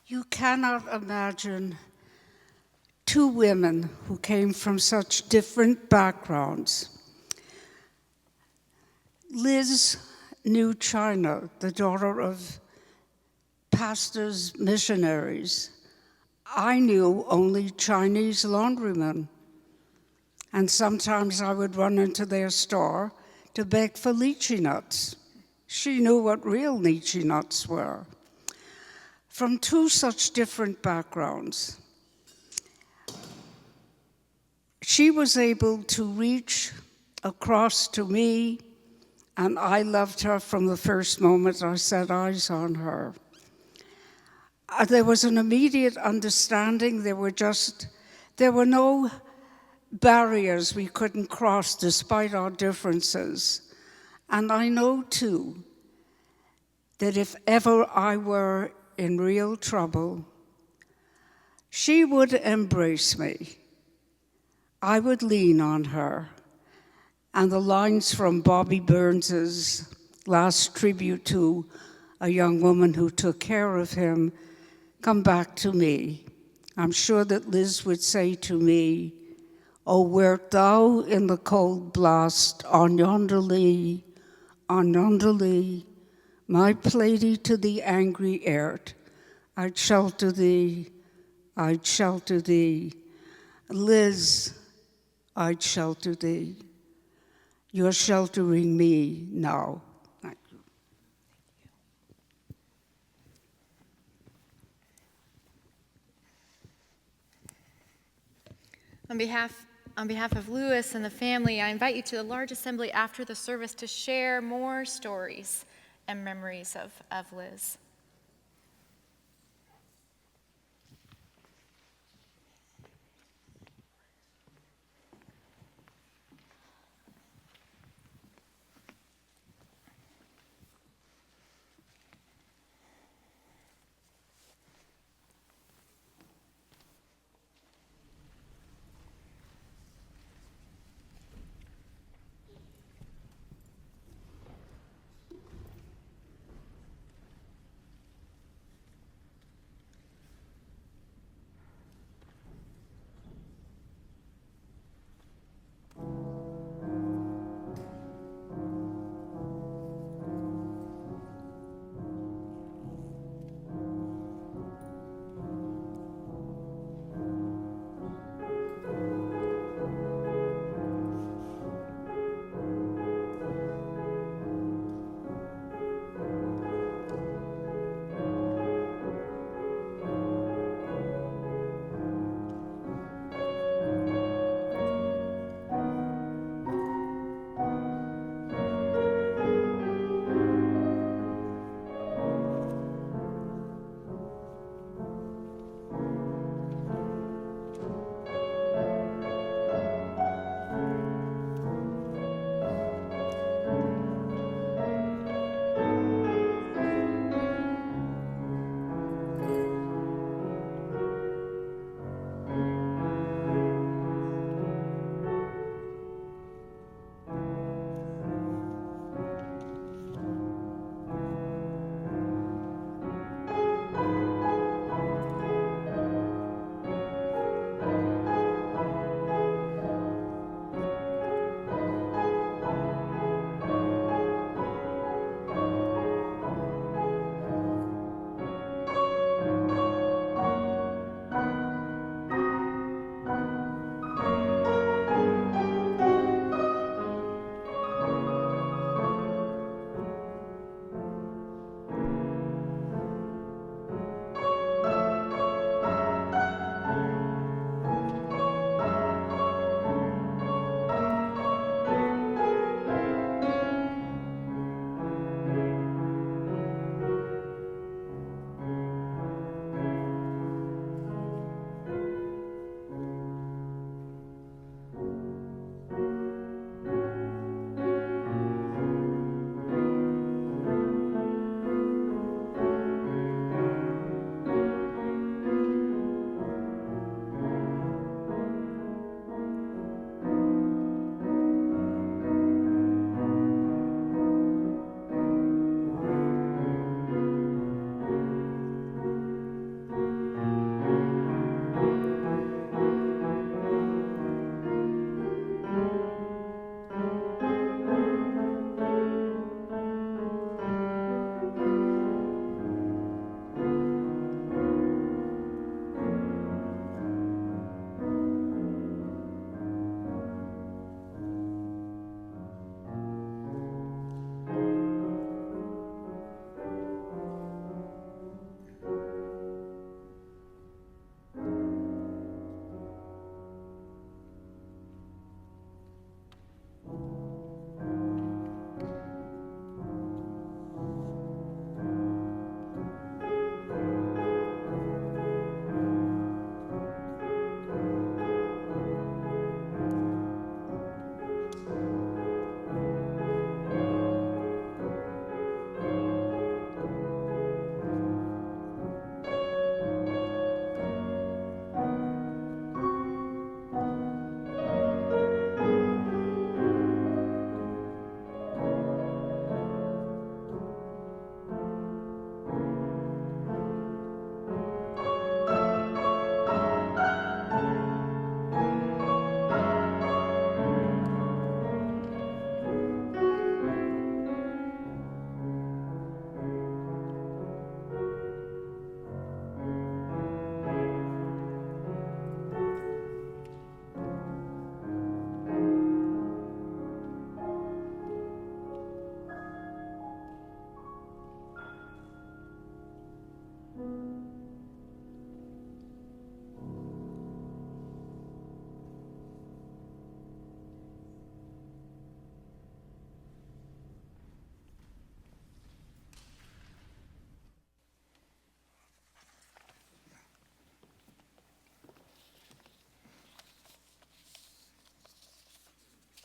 You cannot imagine two women who came from such different backgrounds. Liz knew China, the daughter of pastors, missionaries. I knew only Chinese laundrymen. And sometimes I would run into their store to beg for lychee nuts. She knew what real lychee nuts were. From two such different backgrounds, she was able to reach across to me, and I loved her from the first moment I set eyes on her. There was an immediate understanding. There were no barriers we couldn't cross despite our differences. And I know, too, that if ever I were in real trouble, she would embrace me. I would lean on her. And the lines from Bobby Burns's last tribute to a young woman who took care of him come back to me. I'm sure that Liz would say to me, "Oh, wert thou in the cold blast on yonder lea, my plaidy to the angry airt, I'd shelter thee, I'd shelter thee. Liz, I'd shelter thee. You're sheltering me now." Thank you. On behalf of Lewis and the family, I invite you to the large assembly after the service to share more stories and memories of Liz.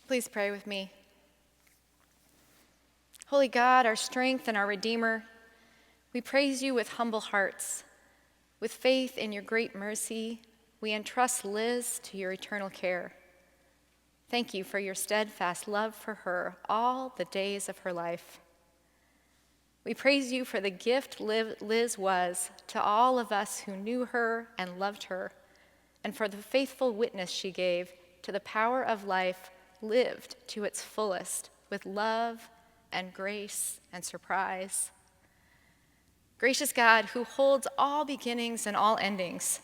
Please pray with me. Holy God, our strength and our Redeemer, we praise you with humble hearts. With faith in your great mercy, we entrust Liz to your eternal care. Thank you for your steadfast love for her all the days of her life. We praise you for the gift Liz was to all of us who knew her and loved her, and for the faithful witness she gave to the power of life lived to its fullest with love and grace and surprise. Gracious God, who holds all beginnings and all endings,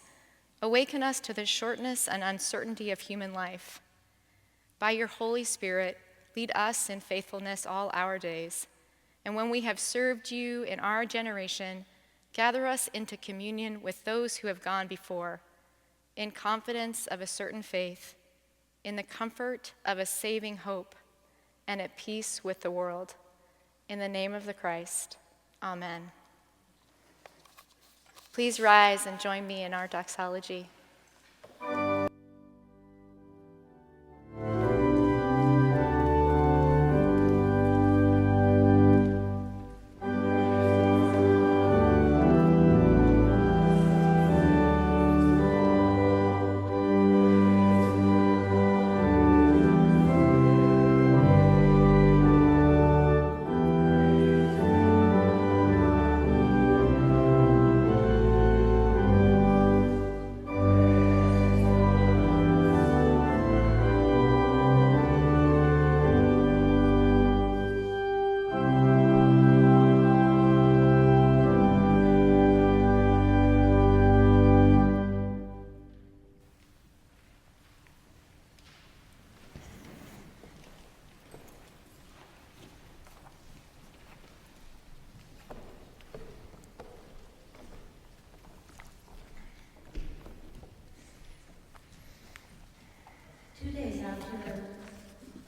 awaken us to the shortness and uncertainty of human life. By your Holy Spirit, lead us in faithfulness all our days. And when we have served you in our generation, gather us into communion with those who have gone before, in confidence of a certain faith, in the comfort of a saving hope, and at peace with the world. In the name of the Christ, amen. Please rise and join me in our doxology.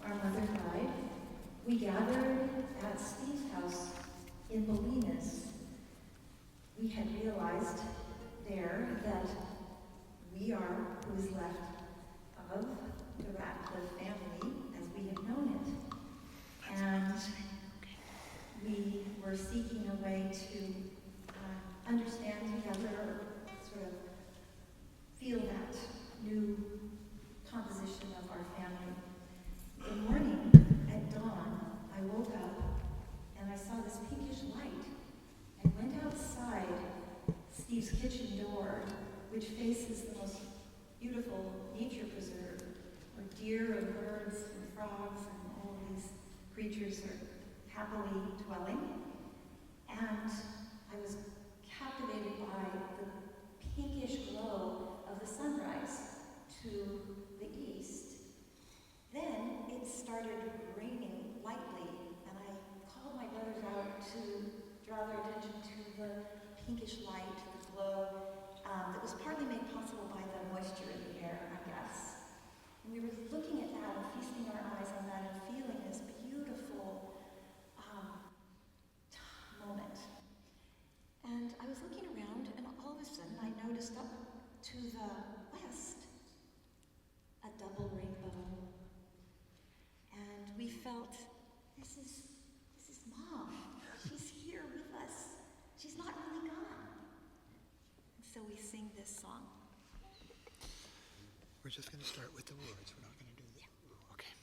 Our mother died, we gathered at Steve's house in Bolinas. We had realized there that we are who is left of the Ratcliffe family as we have known it. And we were seeking a way to understand together, sort of feel that new composition of our family. In the morning, at dawn, I woke up and I saw this pinkish light. I went outside Steve's kitchen door, which faces the most beautiful nature preserve, where deer and birds and frogs and all of these creatures are happily dwelling. And I was captivated by the pinkish glow of the sunrise to the east. Then it started raining lightly, and I called my brothers out to draw their attention to the pinkish light, the glow, that was partly made possible by the moisture in the air, I guess. And we were looking at that and feasting our eyes on that and feeling this beautiful moment. And I was looking around, and all of a sudden I noticed up to the west a double rainbow. And we felt, this is Mom. She's here with us. She's not really gone. And so we sing this song. We're just going to start with the words. We're not going to do that. Okay.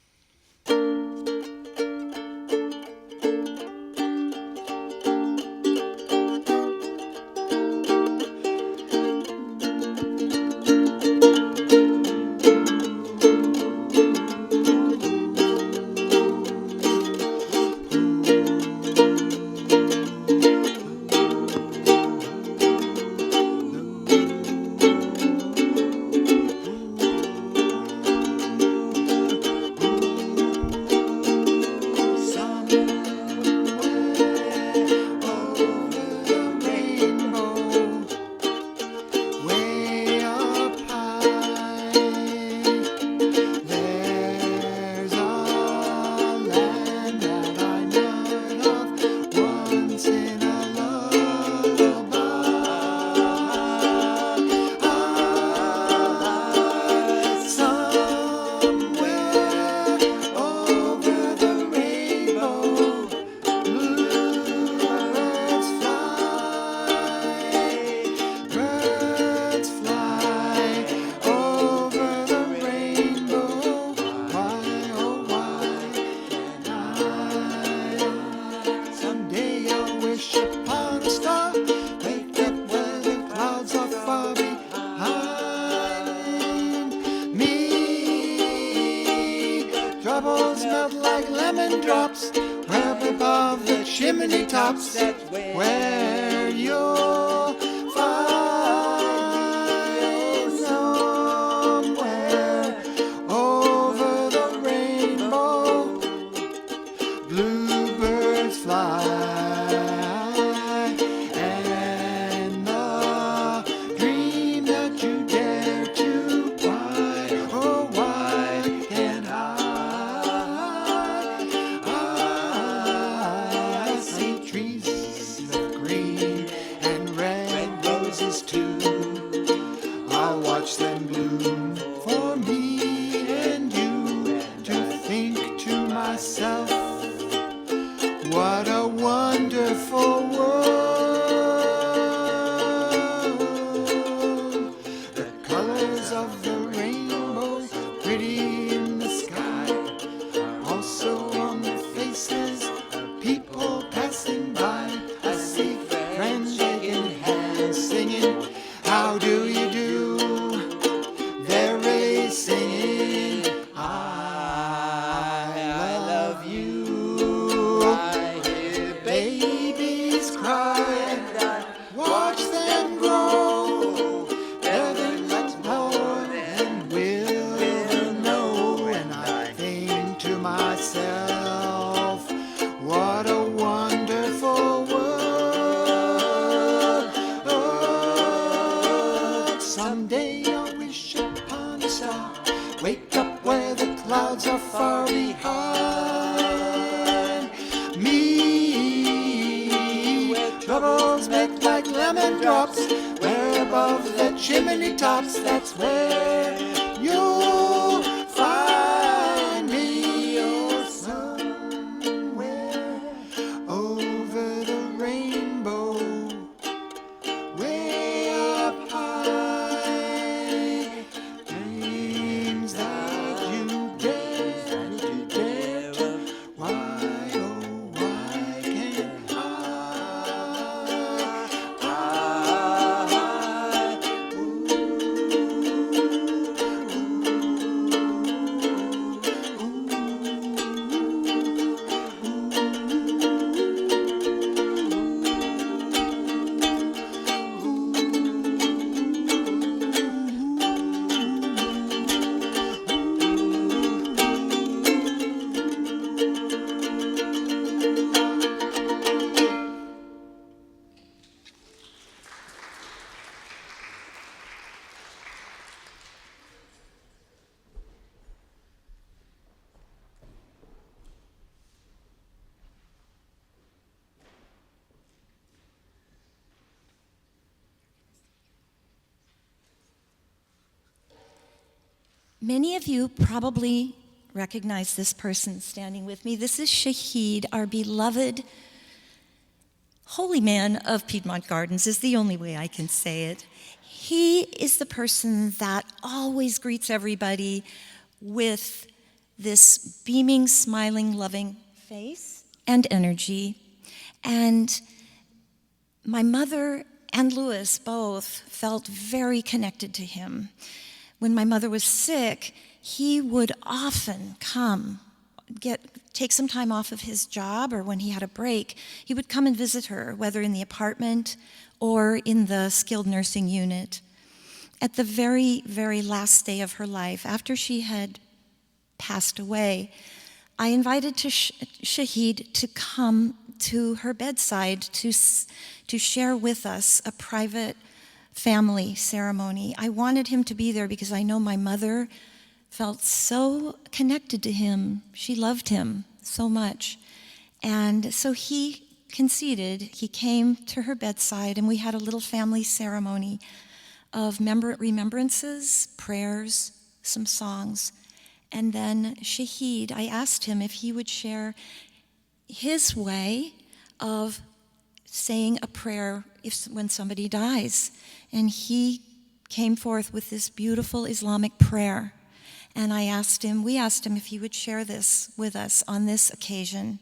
chimney tops, that's where you'll find me somewhere over the rainbow. Bluebirds fly, and the dream that you dare to why, oh why can't I see trees of green and red roses too. I'll watch them bloom for me and you, to think to myself, what a wonderful world. The colors of the rainbow, pretty in the sky, are also on the faces of people passing by. I see friends shaking hands, singing, how do you do? They're really singing, I love you. I hear babies cry, and I watch them grow. They're much more than we'll know. And I think to myself, what a wonderful world. Someday I'll wish upon a star, wake up where the clouds are far behind me, where troubles make like lemon drops, where above the chimney tops, that's where you'll find me, oh, somewhere over the rainbow, way up high. Dreams that you dare to, why, oh, why can't Many of you probably recognize this person standing with me. This is Shahid, our beloved holy man of Piedmont Gardens, is the only way I can say it. He is the person that always greets everybody with this beaming, smiling, loving face and energy. And my mother and Louis both felt very connected to him. When my mother was sick, he would often come, take some time off of his job, or when he had a break, he would come and visit her, whether in the apartment or in the skilled nursing unit. At the very, very last day of her life, after she had passed away, I invited Shahid to come to her bedside to share with us a private family ceremony. I wanted him to be there because I know my mother felt so connected to him. She loved him so much. And so he conceded. He came to her bedside, and we had a little family ceremony of remembrances, prayers, some songs. And then Shahid, I asked him if he would share his way of saying a prayer when somebody dies. And he came forth with this beautiful Islamic prayer. And we asked him if he would share this with us on this occasion,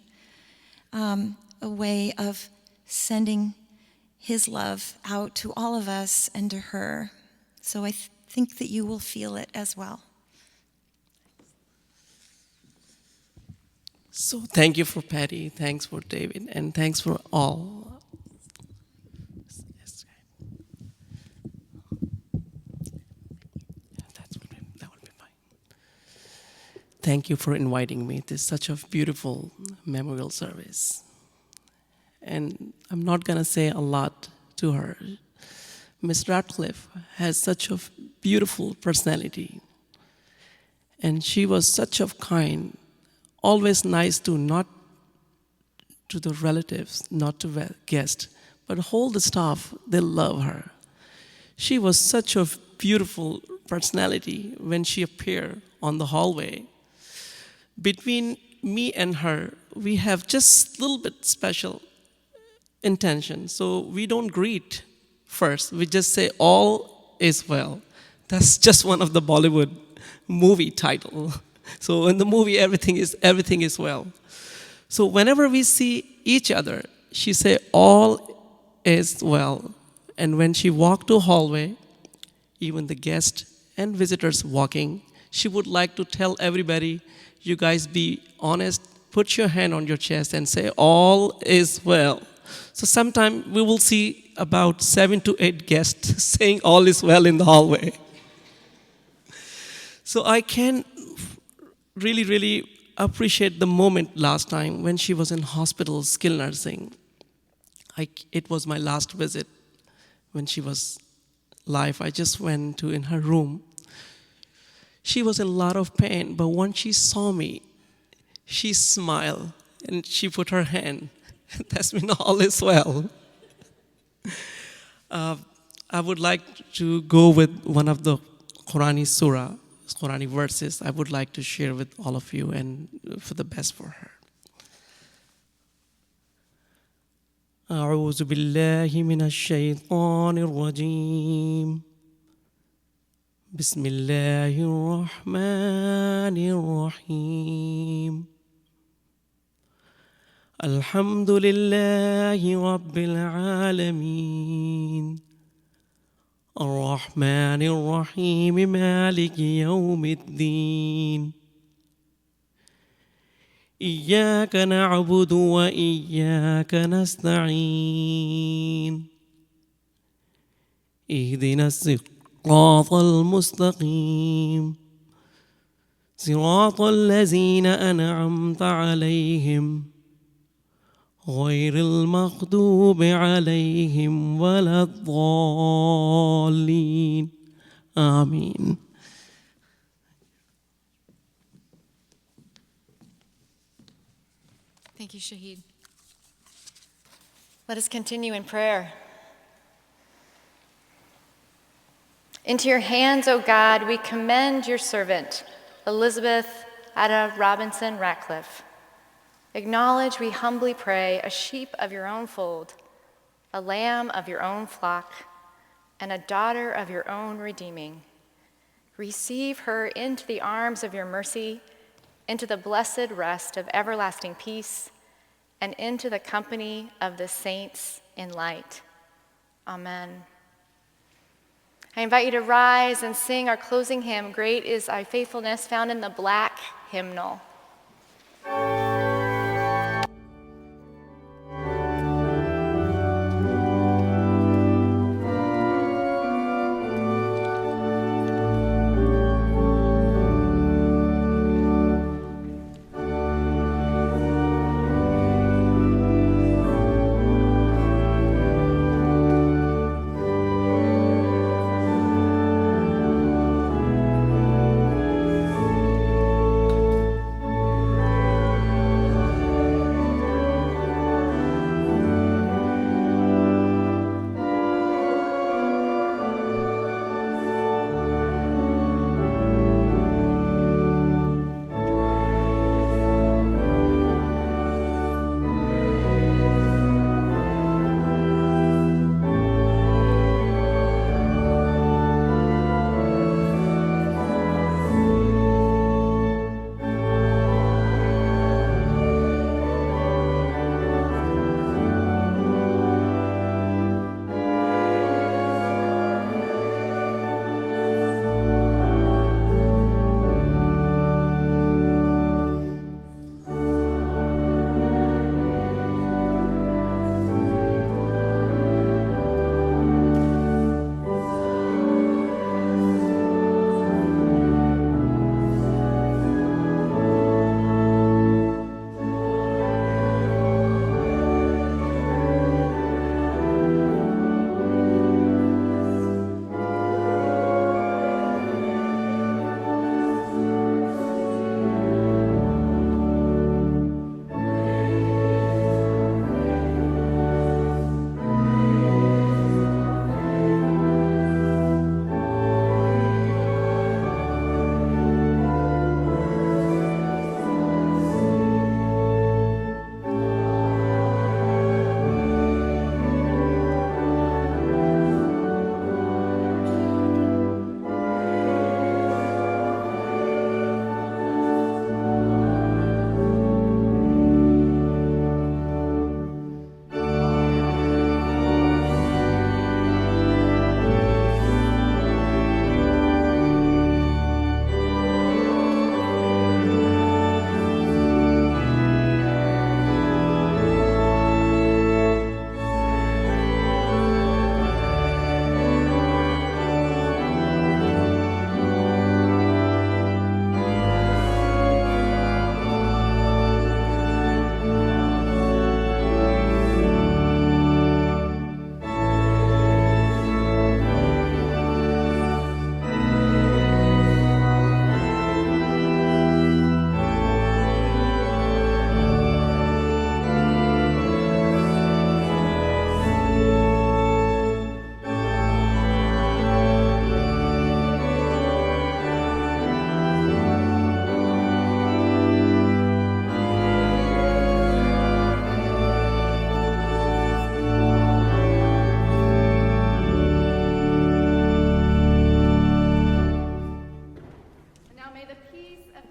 a way of sending his love out to all of us and to her. So I think that you will feel it as well. So thank you for Patty, thanks for David, and thanks for all. That would be fine. Thank you for inviting me to such a beautiful memorial service. And I'm not going to say a lot to her. Miss Ratcliffe has such a beautiful personality. And she was such a kind, always nice to not to the relatives, not to guests, but all the staff, they love her. She was such a beautiful personality when she appeared on the hallway. Between me and her, we have just a little bit special intention. So we don't greet first. We just say, all is well. That's just one of the Bollywood movie title. So in the movie, everything is well. So whenever we see each other, she say, all is well. And when she walked to hallway, even the guests and visitors walking, she would like to tell everybody, you guys be honest, put your hand on your chest and say, all is well. So sometime we will see about 7 to 8 guests saying all is well in the hallway. So I can really, really appreciate the moment last time when she was in hospital, skilled nursing. It was my last visit when she was live. I just went to in her room. She was in a lot of pain, but when she saw me, she smiled and she put her hand. That's mean all is well. I would like to go with one of the Quranic surah, Quranic verses I would like to share with all of you and for the best for her. أعوذ بالله من الشيطان الرجيم بسم الله الرحمن الرحيم الحمد لله رب العالمين الرحمن الرحيم مالك يوم الدين إياك نعبد وإياك نستعين اهدنا الصراط المستقيم صراط الذين أنعمت عليهم غير المغضوب عليهم ولا الضالين آمين. Thank you, Shahid. Let us continue in prayer. Into your hands, O God, we commend your servant, Elizabeth Adda Robinson Ratcliffe. Acknowledge, we humbly pray, a sheep of your own fold, a lamb of your own flock, and a daughter of your own redeeming. Receive her into the arms of your mercy, into the blessed rest of everlasting peace, and into the company of the saints in light. Amen. I invite you to rise and sing our closing hymn, Great is Thy Faithfulness, found in the black hymnal.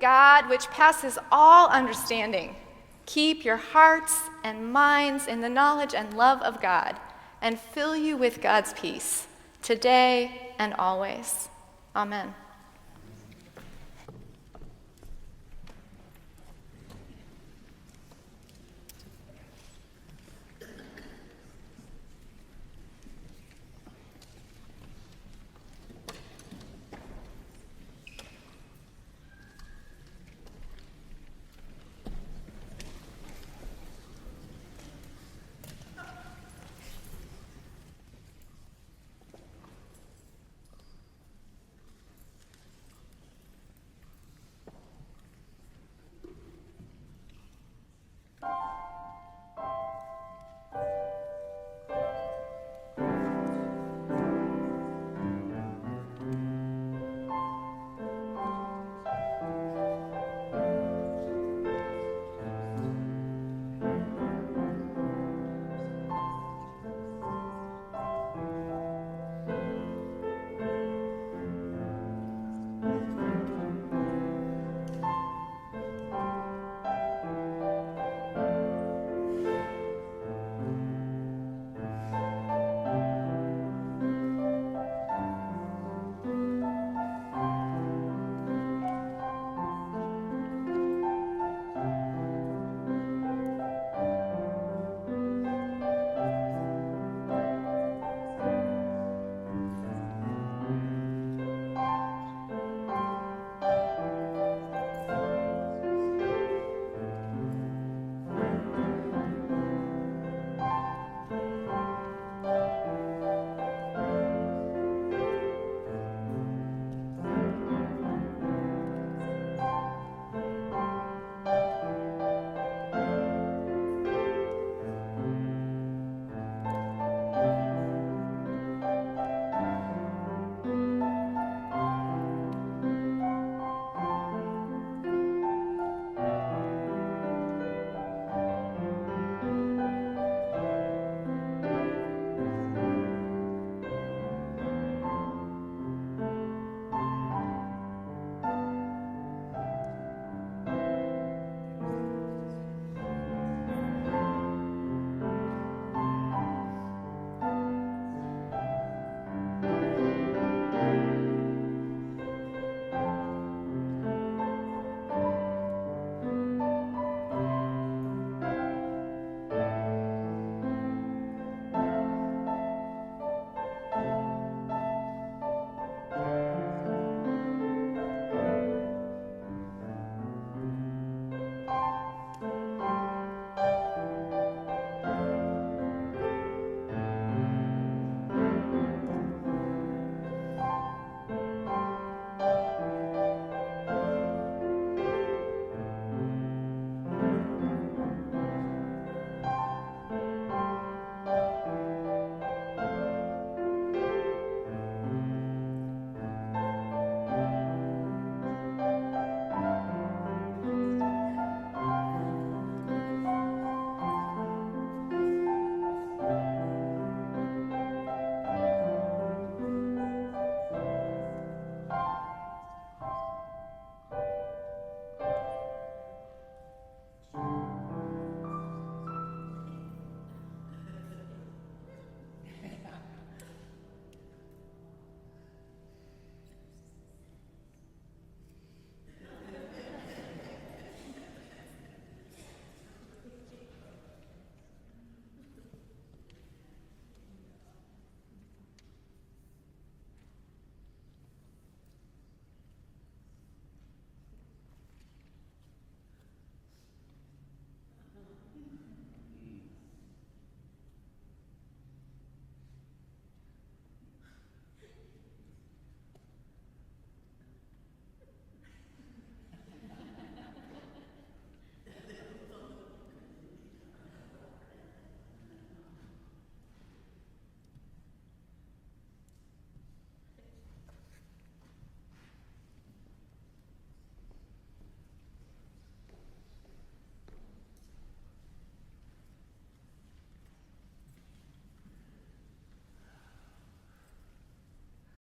God, which passes all understanding, keep your hearts and minds in the knowledge and love of God, and fill you with God's peace, today and always. Amen.